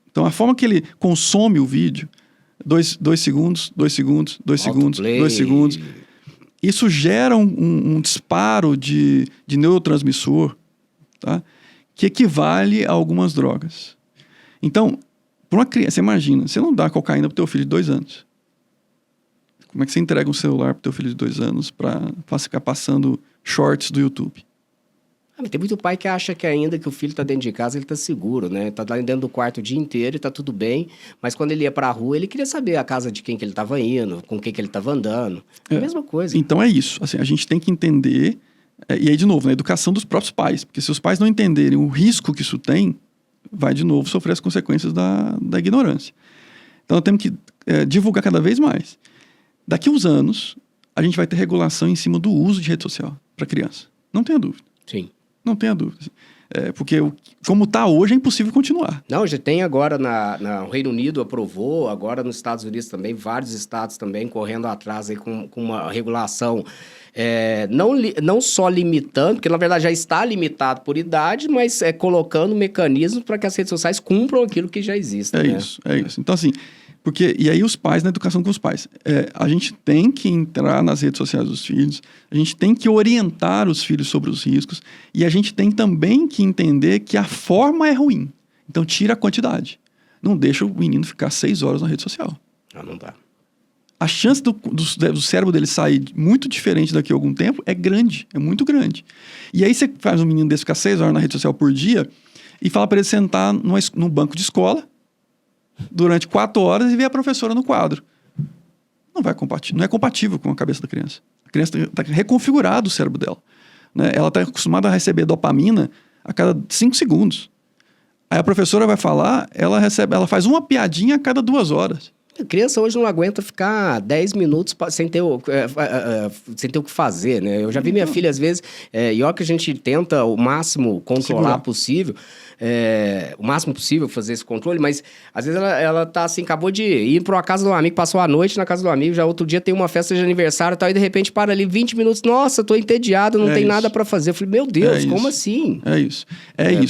Então, a forma que ele consome o vídeo, 2 segundos, 2 segundos, 2 segundos, 2 segundos, isso gera um disparo de neurotransmissor, tá? Que equivale a algumas drogas. Então, para uma criança, você imagina, você não dá cocaína para o teu filho de 2 anos. Como é que você entrega um celular pro teu filho de 2 anos para ficar passando shorts do YouTube? Tem muito pai que acha que ainda que o filho tá dentro de casa, ele tá seguro, né? Tá lá dentro do quarto o dia inteiro e tá tudo bem. Mas quando ele ia pra rua, ele queria saber a casa de quem que ele tava indo, com quem que ele tava andando. É a mesma coisa. Então é isso. Assim, a gente tem que entender... e aí, de novo, na educação dos próprios pais. Porque se os pais não entenderem o risco que isso tem, vai de novo sofrer as consequências da ignorância. Então nós temos que divulgar cada vez mais. Daqui uns anos, a gente vai ter regulação em cima do uso de rede social para criança. Não tenha dúvida. Sim. Não tenha dúvida. Porque como está hoje, é impossível continuar. Não, já tem agora no Reino Unido aprovou, agora nos Estados Unidos também, vários estados também correndo atrás aí com uma regulação, não só limitando, porque na verdade já está limitado por idade, mas colocando mecanismos para que as redes sociais cumpram aquilo que já existe. É isso. Então assim... E aí os pais, na educação com os pais, a gente tem que entrar nas redes sociais dos filhos, a gente tem que orientar os filhos sobre os riscos e a gente tem também que entender que a forma é ruim. Então tira a quantidade. Não deixa o menino ficar 6 horas na rede social. Não dá. A chance do cérebro dele sair muito diferente daqui a algum tempo é grande, é muito grande. E aí você faz um menino desse ficar 6 horas na rede social por dia e fala para ele sentar num banco de escola durante 4 horas e ver a professora no quadro. Não é compatível com a cabeça da criança. A criança está reconfigurado o cérebro dela. né? Ela está acostumada a receber dopamina a cada 5 segundos. Aí a professora vai falar, ela faz uma piadinha a cada 2 horas. A criança hoje não aguenta ficar 10 minutos sem ter o que fazer, né? Eu já vi minha filha, às vezes, e olha que a gente tenta o máximo controlar possível, o máximo possível fazer esse controle, mas às vezes ela tá assim, acabou de ir para uma casa de um amigo, passou a noite na casa do amigo, já outro dia tem uma festa de aniversário e tal, e de repente para ali 20 minutos, nossa, tô entediado, não tem nada para fazer. Eu falei, meu Deus, como assim? É isso.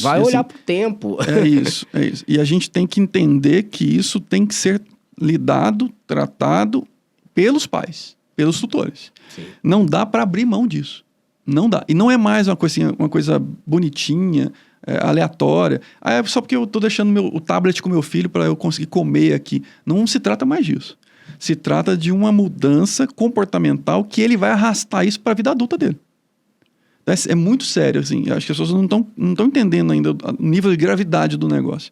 Vai olhar pro tempo. É isso. E a gente tem que entender que isso tem que ser lidado, tratado pelos pais, pelos tutores. Sim. Não dá para abrir mão disso. Não dá. E não é mais uma coisa bonitinha, aleatória. É só porque eu estou deixando o tablet com meu filho para eu conseguir comer aqui. Não se trata mais disso. Se trata de uma mudança comportamental que ele vai arrastar isso para a vida adulta dele. É muito sério, assim. Acho que as pessoas não estão entendendo ainda o nível de gravidade do negócio.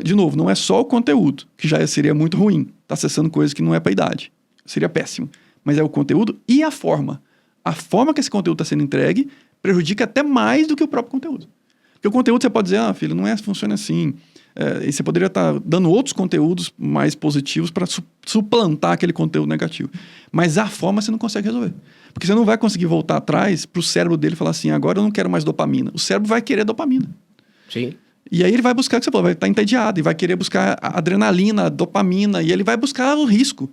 De novo, não é só o conteúdo, que já seria muito ruim. Está acessando coisas que não é para a idade. Seria péssimo. Mas é o conteúdo e a forma. A forma que esse conteúdo está sendo entregue prejudica até mais do que o próprio conteúdo. Porque o conteúdo você pode dizer, filho, não funciona assim. E você poderia estar dando outros conteúdos mais positivos para suplantar aquele conteúdo negativo. Mas a forma você não consegue resolver. Porque você não vai conseguir voltar atrás para o cérebro dele e falar assim, agora eu não quero mais dopamina. O cérebro vai querer dopamina. Sim. E aí ele vai buscar o que você falou, vai estar entediado e vai querer buscar a adrenalina, a dopamina, e ele vai buscar o risco.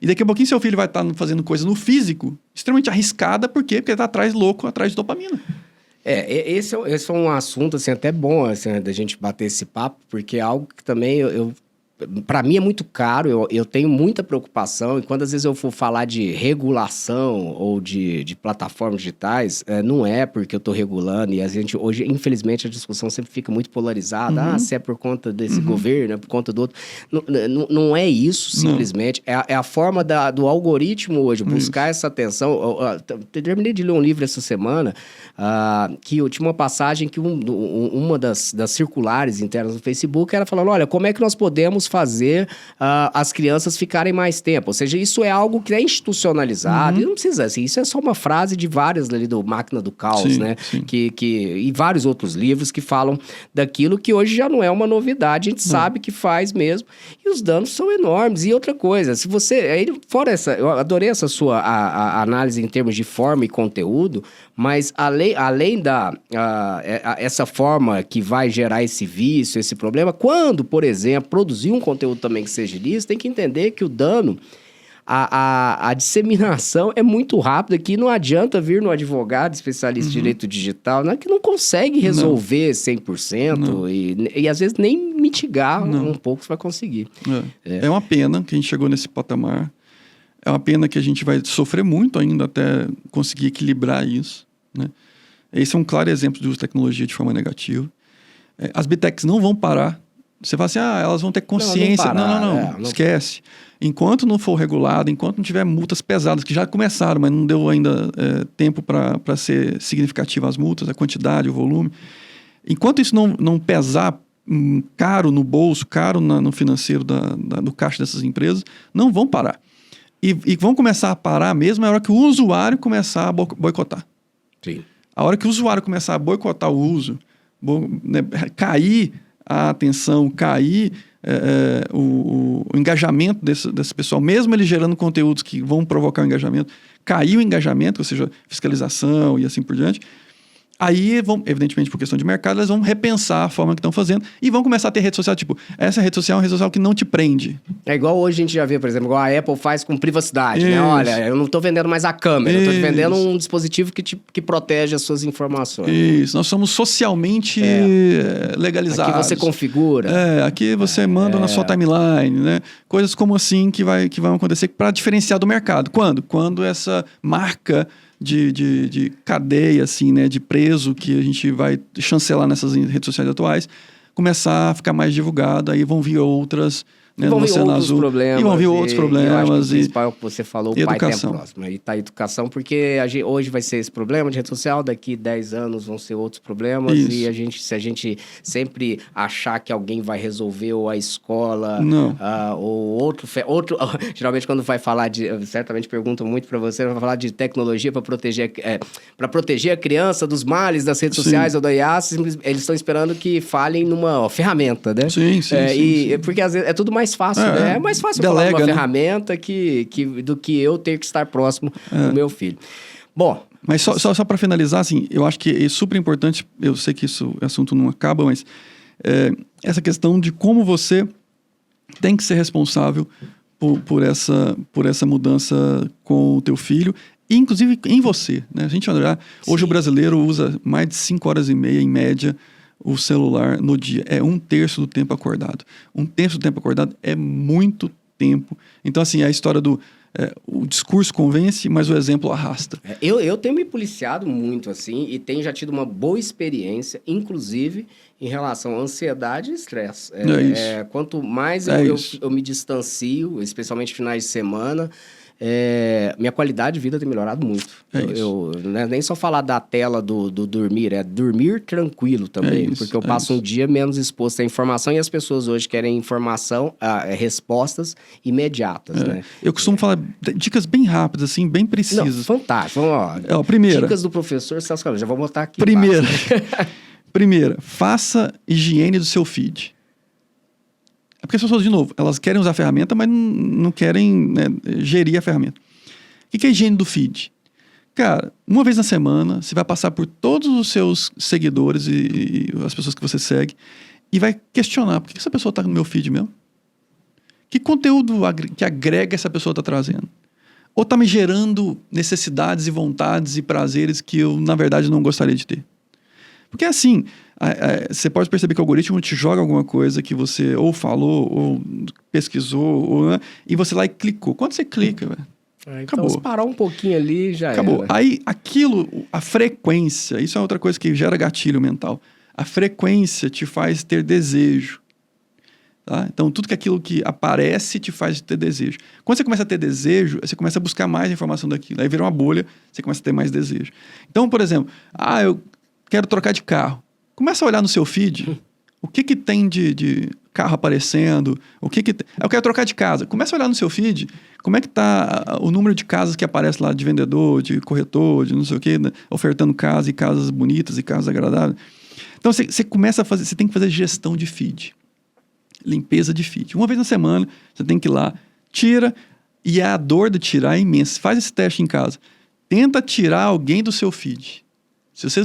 E daqui a pouquinho seu filho vai estar fazendo coisa no físico extremamente arriscada, por quê? Porque ele está louco atrás de dopamina. Esse é um assunto assim, até bom assim, da gente bater esse papo, porque é algo que também para mim é muito caro, eu tenho muita preocupação, e quando às vezes eu for falar de regulação ou de plataformas digitais, não é porque eu estou regulando, e a gente hoje, infelizmente, a discussão sempre fica muito polarizada, se é por conta desse governo, é por conta do outro. Não é isso, simplesmente, é a forma do algoritmo hoje, buscar essa atenção. Eu terminei de ler um livro essa semana, que eu tinha uma passagem que uma das circulares internas do Facebook era falando, olha, como é que nós podemos fazer as crianças ficarem mais tempo? Ou seja, isso é algo que é institucionalizado, e não precisa assim, isso é só uma frase de várias ali do Máquina do Caos, né? Sim. E vários outros livros que falam daquilo que hoje já não é uma novidade, a gente sabe que faz mesmo, e os danos são enormes. E outra coisa, se você... Fora eu adorei essa sua a análise em termos de forma e conteúdo, mas além essa forma que vai gerar esse vício, esse problema, quando, por exemplo, produzir um conteúdo também que seja ilícito, tem que entender que o dano, a disseminação é muito rápida, que não adianta vir no advogado especialista em direito digital, né, que não consegue resolver 100% e às vezes nem mitigar um pouco você vai conseguir. É uma pena que a gente chegou nesse patamar. É uma pena que a gente vai sofrer muito ainda até conseguir equilibrar isso, né? Esse é um claro exemplo de uso de tecnologia de forma negativa. As Big Techs não vão parar. Você fala assim, elas vão ter consciência. Não, esquece. Enquanto não for regulado, enquanto não tiver multas pesadas, que já começaram, mas não deu ainda tempo para ser significativa as multas, a quantidade, o volume. Enquanto isso não pesar caro no bolso, caro no financeiro do caixa dessas empresas, não vão parar. E vão começar a parar mesmo na hora que o usuário começar a boicotar. Sim. A hora que o usuário começar a boicotar o uso, cair a atenção, cair o engajamento desse pessoal, mesmo ele gerando conteúdos que vão provocar o engajamento, cair o engajamento, ou seja, fiscalização e assim por diante, aí, evidentemente, por questão de mercado, eles vão repensar a forma que estão fazendo e vão começar a ter rede social, tipo, essa rede social é uma rede social que não te prende. É igual hoje a gente já vê, por exemplo, igual a Apple faz com privacidade, né? Olha, eu não estou vendendo mais a câmera, eu estou vendendo um dispositivo que protege as suas informações. Isso, nós somos socialmente legalizados. Aqui você configura. Aqui você manda na sua timeline, né? Coisas como assim que vão acontecer para diferenciar do mercado. Quando? Quando essa marca de cadeia, assim, né, de preso que a gente vai chancelar nessas redes sociais atuais, começar a ficar mais divulgado, aí vão vir outras né, Vão no vir Oceano outros Azul. problemas. E vão vir outros problemas. Eu acho que o principal é o que você falou, o pai educação. tem próximo. Aí tá a educação, porque hoje vai ser esse problema de rede social, daqui 10 anos vão ser outros problemas. Isso. E se a gente sempre achar que alguém vai resolver, ou a escola, Não. ou outro... Geralmente quando vai falar de... Certamente perguntam muito para você, vai falar de tecnologia para proteger a criança dos males das redes sociais ou da IA, eles estão esperando que falem numa ferramenta, né? Sim. Porque às vezes é tudo mais fácil, né? É mais fácil falar de uma ferramenta do que eu ter que estar próximo do meu filho. Bom... Mas só para finalizar, assim, eu acho que é super importante, eu sei que esse assunto não acaba, mas essa questão de como você tem que ser responsável por essa mudança com o teu filho, inclusive em você, né? A gente olhar, hoje o brasileiro usa mais de 5 horas e meia, em média, o celular no dia. É 1/3 do tempo acordado. 1/3 do tempo acordado é muito tempo. Então, assim, a história do... o discurso convence, mas o exemplo arrasta. Eu tenho me policiado muito, assim, e tenho já tido uma boa experiência, inclusive em relação à ansiedade e estresse. Quanto mais eu me distancio, especialmente finais de semana, minha qualidade de vida tem melhorado muito. Nem só falar da tela do dormir, é dormir tranquilo também, porque eu passo um dia menos exposto à informação, e as pessoas hoje querem respostas imediatas, né? Eu costumo falar dicas bem rápidas, assim, bem precisas. Não, fantástico. Vamos lá. Primeira, dicas do professor Celso Cavalli, já vou botar aqui. Primeira, faça higiene do seu feed. É porque as pessoas, de novo, elas querem usar a ferramenta, mas não querem, né, gerir a ferramenta. O que é a higiene do feed? Cara, uma vez na semana, você vai passar por todos os seus seguidores e as pessoas que você segue e vai questionar, por que essa pessoa está no meu feed mesmo? Que conteúdo que agrega essa pessoa está trazendo? Ou está me gerando necessidades e vontades e prazeres que eu, na verdade, não gostaria de ter? Porque assim, você pode perceber que o algoritmo te joga alguma coisa que você ou falou, ou pesquisou, né, e você lá e clicou. Quando você clica, velho, então, acabou. se parar um pouquinho ali, já acabou. Era. Aí, aquilo, a frequência, isso é outra coisa que gera gatilho mental. A frequência te faz ter desejo. Tá? Então, tudo aquilo que aparece te faz ter desejo. Quando você começa a ter desejo, você começa a buscar mais informação daquilo. Aí vira uma bolha, você começa a ter mais desejo. Então, por exemplo, eu quero trocar de carro. Começa a olhar no seu feed, o que tem de carro aparecendo, eu quero trocar de casa. Começa a olhar no seu feed, como é que está o número de casas que aparece lá de vendedor, de corretor, de não sei o quê, né, ofertando casa e casas bonitas e casas agradáveis. Então, você começa a fazer, você tem que fazer gestão de feed. Limpeza de feed. Uma vez na semana, você tem que ir lá, tira, e a dor de tirar é imensa. Faz esse teste em casa. Tenta tirar alguém do seu feed. Se você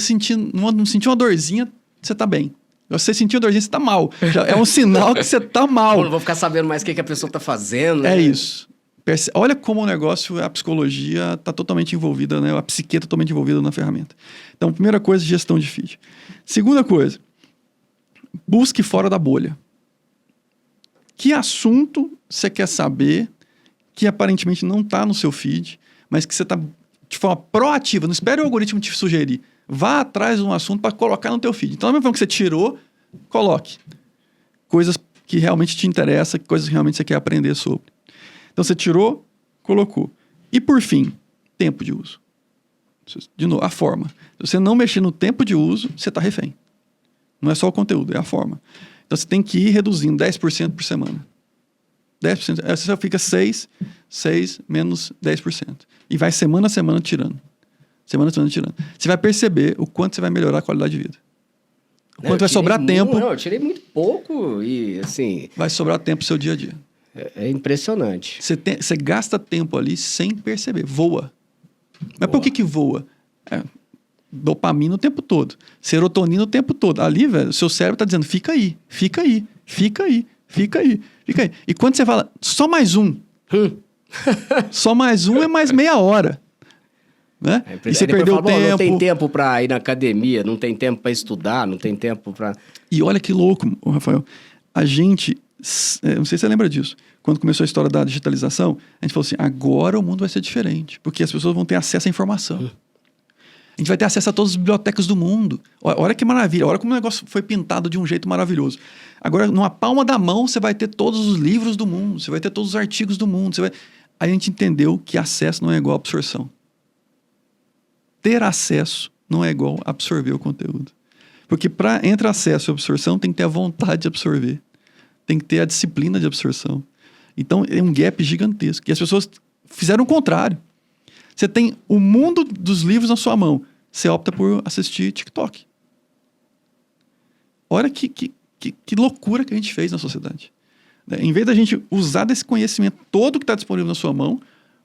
não sentir uma dorzinha, você tá bem. Se você sentir uma dorzinha, você tá mal. Já é um sinal que você tá mal. Eu não vou ficar sabendo mais o que a pessoa tá fazendo. É né? isso. Olha como o negócio, a psicologia tá totalmente envolvida, né? A psique totalmente envolvida na ferramenta. Então, primeira coisa, gestão de feed. Segunda coisa, busque fora da bolha. Que assunto você quer saber que aparentemente não tá no seu feed, mas que você tá de forma proativa, não espere o algoritmo te sugerir. Vá atrás de um assunto para colocar no teu feed. Então, na mesma forma que você tirou, coloque. Coisas que realmente te interessam, coisas que realmente você quer aprender sobre. Então, você tirou, colocou. E, por fim, tempo de uso. De novo, a forma. Se você não mexer no tempo de uso, você está refém. Não é só o conteúdo, é a forma. Então, você tem que ir reduzindo 10% por semana. 10%. Aí você fica 6 menos 10%. E vai semana a semana tirando. Semana a semana tirando. Você vai perceber o quanto você vai melhorar a qualidade de vida. O quanto vai sobrar tempo. Não, eu tirei muito pouco e, assim... Vai sobrar tempo pro seu dia a dia. É impressionante. Você gasta tempo ali sem perceber. Voa. Mas por que voa? Dopamina o tempo todo. Serotonina o tempo todo. Ali, velho, o seu cérebro tá dizendo, fica aí, fica aí, fica aí, fica aí, fica aí. E quando você fala, só mais um. Só mais um é mais meia hora. Né? E você perdeu o tempo. Não tem tempo para ir na academia, não tem tempo para estudar, não tem tempo para... E olha que louco, Rafael. A gente, não sei se você lembra disso, quando começou a história da digitalização, a gente falou assim, agora o mundo vai ser diferente, porque as pessoas vão ter acesso à informação. A gente vai ter acesso a todas as bibliotecas do mundo. Olha que maravilha, olha como o negócio foi pintado de um jeito maravilhoso. Agora, numa palma da mão, você vai ter todos os livros do mundo, você vai ter todos os artigos do mundo. Aí a gente entendeu que acesso não é igual a absorção. Ter acesso não é igual a absorver o conteúdo. Porque entre acesso e absorção tem que ter a vontade de absorver. Tem que ter a disciplina de absorção. Então, é um gap gigantesco. E as pessoas fizeram o contrário. Você tem o mundo dos livros na sua mão. Você opta por assistir TikTok. Olha que loucura que a gente fez na sociedade. Em vez da gente usar desse conhecimento todo que está disponível na sua mão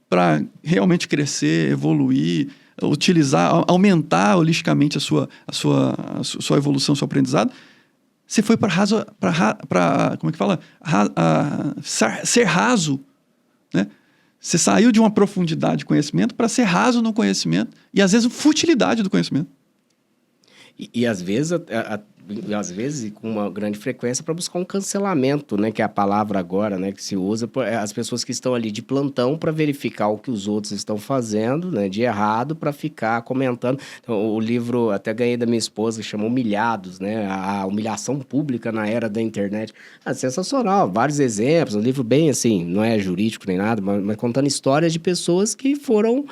para realmente crescer, evoluir, utilizar, aumentar holisticamente a sua evolução, seu aprendizado, você foi para como é que fala? Ser raso, né? Você saiu de uma profundidade de conhecimento para ser raso no conhecimento e, às vezes, futilidade do conhecimento. E às vezes, às vezes, com uma grande frequência, para buscar um cancelamento, né? Que é a palavra agora, né? Que se usa por as pessoas que estão ali de plantão para verificar o que os outros estão fazendo, né? De errado, para ficar comentando. Então, o livro, até ganhei da minha esposa, que chama Humilhados, né? A humilhação pública na era da internet. Sensacional, vários exemplos. Um livro bem, assim, não é jurídico nem nada, mas contando histórias de pessoas que foram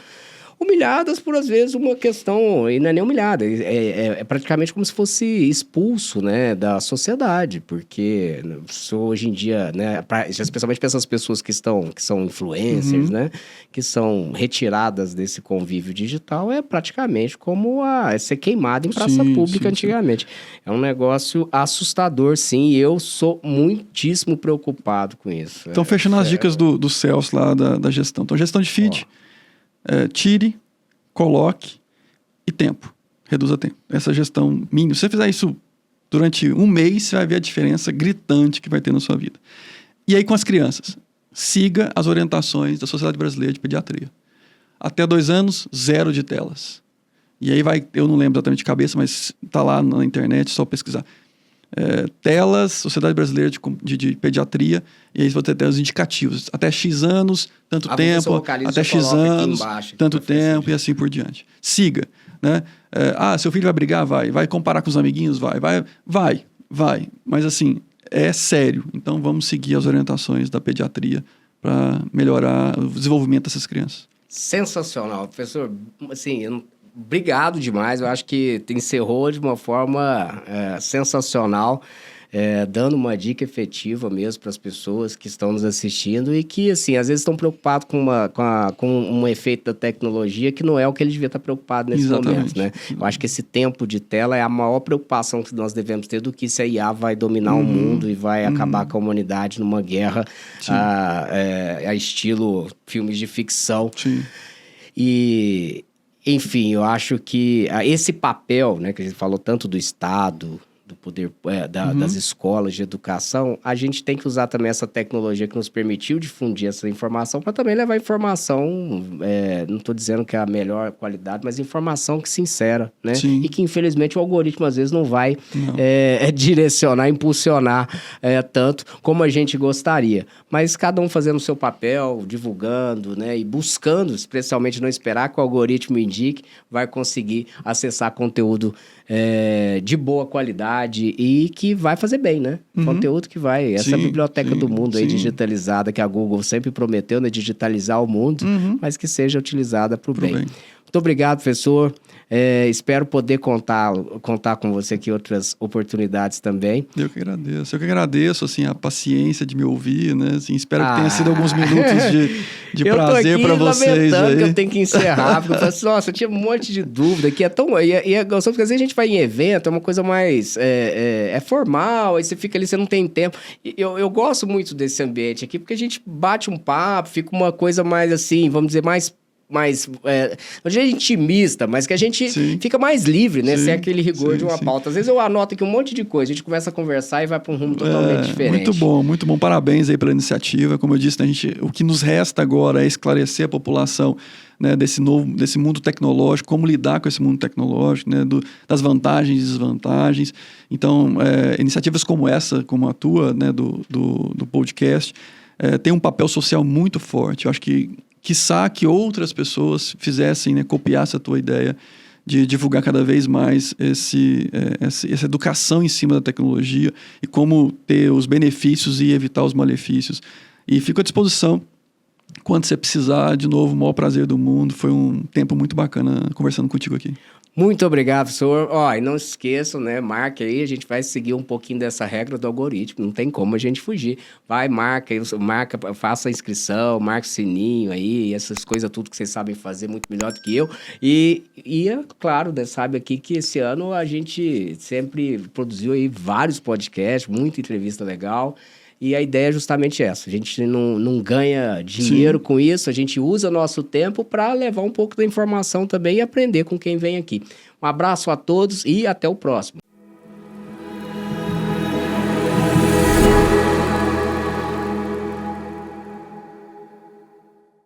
humilhadas por, às vezes, uma questão... E não é nem humilhada, é praticamente como se fosse expulso, né, da sociedade, porque hoje em dia, né, especialmente para essas pessoas que são influencers, né, que são retiradas desse convívio digital, é praticamente como ser queimado em praça pública antigamente. É um negócio assustador, sim, e eu sou muitíssimo preocupado com isso. Então, fechando as dicas do Celso lá da gestão. Então, gestão de feed... tire, coloque e tempo. Reduza tempo. Essa gestão mínima. Se você fizer isso durante um mês, você vai ver a diferença gritante que vai ter na sua vida. E aí com as crianças. Siga as orientações da Sociedade Brasileira de Pediatria. Até 2 anos, 0 de telas. E aí eu não lembro exatamente de cabeça, mas está lá na internet, só pesquisar. Telas, Sociedade Brasileira de Pediatria, e aí você vai ter os indicativos. Até X anos, tanto tempo, até X anos, tanto tempo, e assim por diante. Siga, né? Seu filho vai brigar? Vai comparar com os amiguinhos? Vai. Mas assim, é sério. Então vamos seguir as orientações da pediatria para melhorar o desenvolvimento dessas crianças. Sensacional, professor. Assim, obrigado demais, eu acho que encerrou de uma forma sensacional, dando uma dica efetiva mesmo para as pessoas que estão nos assistindo e que, assim, às vezes estão preocupados com um efeito da tecnologia que não é o que ele devia estar preocupado nesse momento, né? Eu acho que esse tempo de tela é a maior preocupação que nós devemos ter do que se a IA vai dominar o mundo e vai acabar com a humanidade numa guerra a estilo filmes de ficção. Sim. Enfim, eu acho que esse papel, né, que a gente falou tanto do Estado, do poder das escolas de educação, a gente tem que usar também essa tecnologia que nos permitiu difundir essa informação para também levar informação, não estou dizendo que é a melhor qualidade, mas informação que sincera, né? Sim. E que infelizmente o algoritmo às vezes não vai direcionar, impulsionar tanto como a gente gostaria. Mas cada um fazendo o seu papel, divulgando, né, e buscando, especialmente não esperar que o algoritmo indique, vai conseguir acessar conteúdo de boa qualidade e que vai fazer bem, né? Conteúdo que vai... Essa biblioteca do mundo aí digitalizada que a Google sempre prometeu, né? Digitalizar o mundo, mas que seja utilizada para o bem. Muito obrigado, professor. Espero poder contar com você aqui em outras oportunidades também. Eu que agradeço, assim, a paciência de me ouvir, né? Assim, espero que tenha sido alguns minutos de prazer para vocês. Eu tô aqui lamentando aí. que eu tenho que encerrar, porque eu falei assim, nossa, eu tinha um monte de dúvida aqui, e é gostoso, porque às vezes a gente vai em evento, é uma coisa mais formal, aí você fica ali, você não tem tempo. Eu gosto muito desse ambiente aqui, porque a gente bate um papo, fica uma coisa mais assim, vamos dizer, mais não diria intimista, mas que a gente fica mais livre, né? Sem aquele rigor de uma pauta. Às vezes eu anoto aqui um monte de coisa, a gente começa a conversar e vai para um rumo totalmente diferente. Muito bom. Parabéns aí pela iniciativa. Como eu disse, né, o que nos resta agora é esclarecer a população, né, desse mundo tecnológico, como lidar com esse mundo tecnológico, né, das vantagens e desvantagens. Então, iniciativas como essa, como a tua, né, do podcast, tem um papel social muito forte. Eu acho quiçá que outras pessoas fizessem, né, copiassem a tua ideia de divulgar cada vez mais essa educação em cima da tecnologia e como ter os benefícios e evitar os malefícios. E fico à disposição quando você precisar. De novo, o maior prazer do mundo. Foi um tempo muito bacana conversando contigo aqui. Muito obrigado, senhor. Ó, e não se esqueçam, né? Marque aí, a gente vai seguir um pouquinho dessa regra do algoritmo. Não tem como a gente fugir. Vai, marca, faça a inscrição, marca o sininho aí, essas coisas tudo que vocês sabem fazer muito melhor do que eu. E é claro, né, sabe aqui que esse ano a gente sempre produziu aí vários podcasts, muita entrevista legal. E a ideia é justamente essa. A gente não ganha dinheiro com isso, a gente usa nosso tempo para levar um pouco da informação também e aprender com quem vem aqui. Um abraço a todos e até o próximo.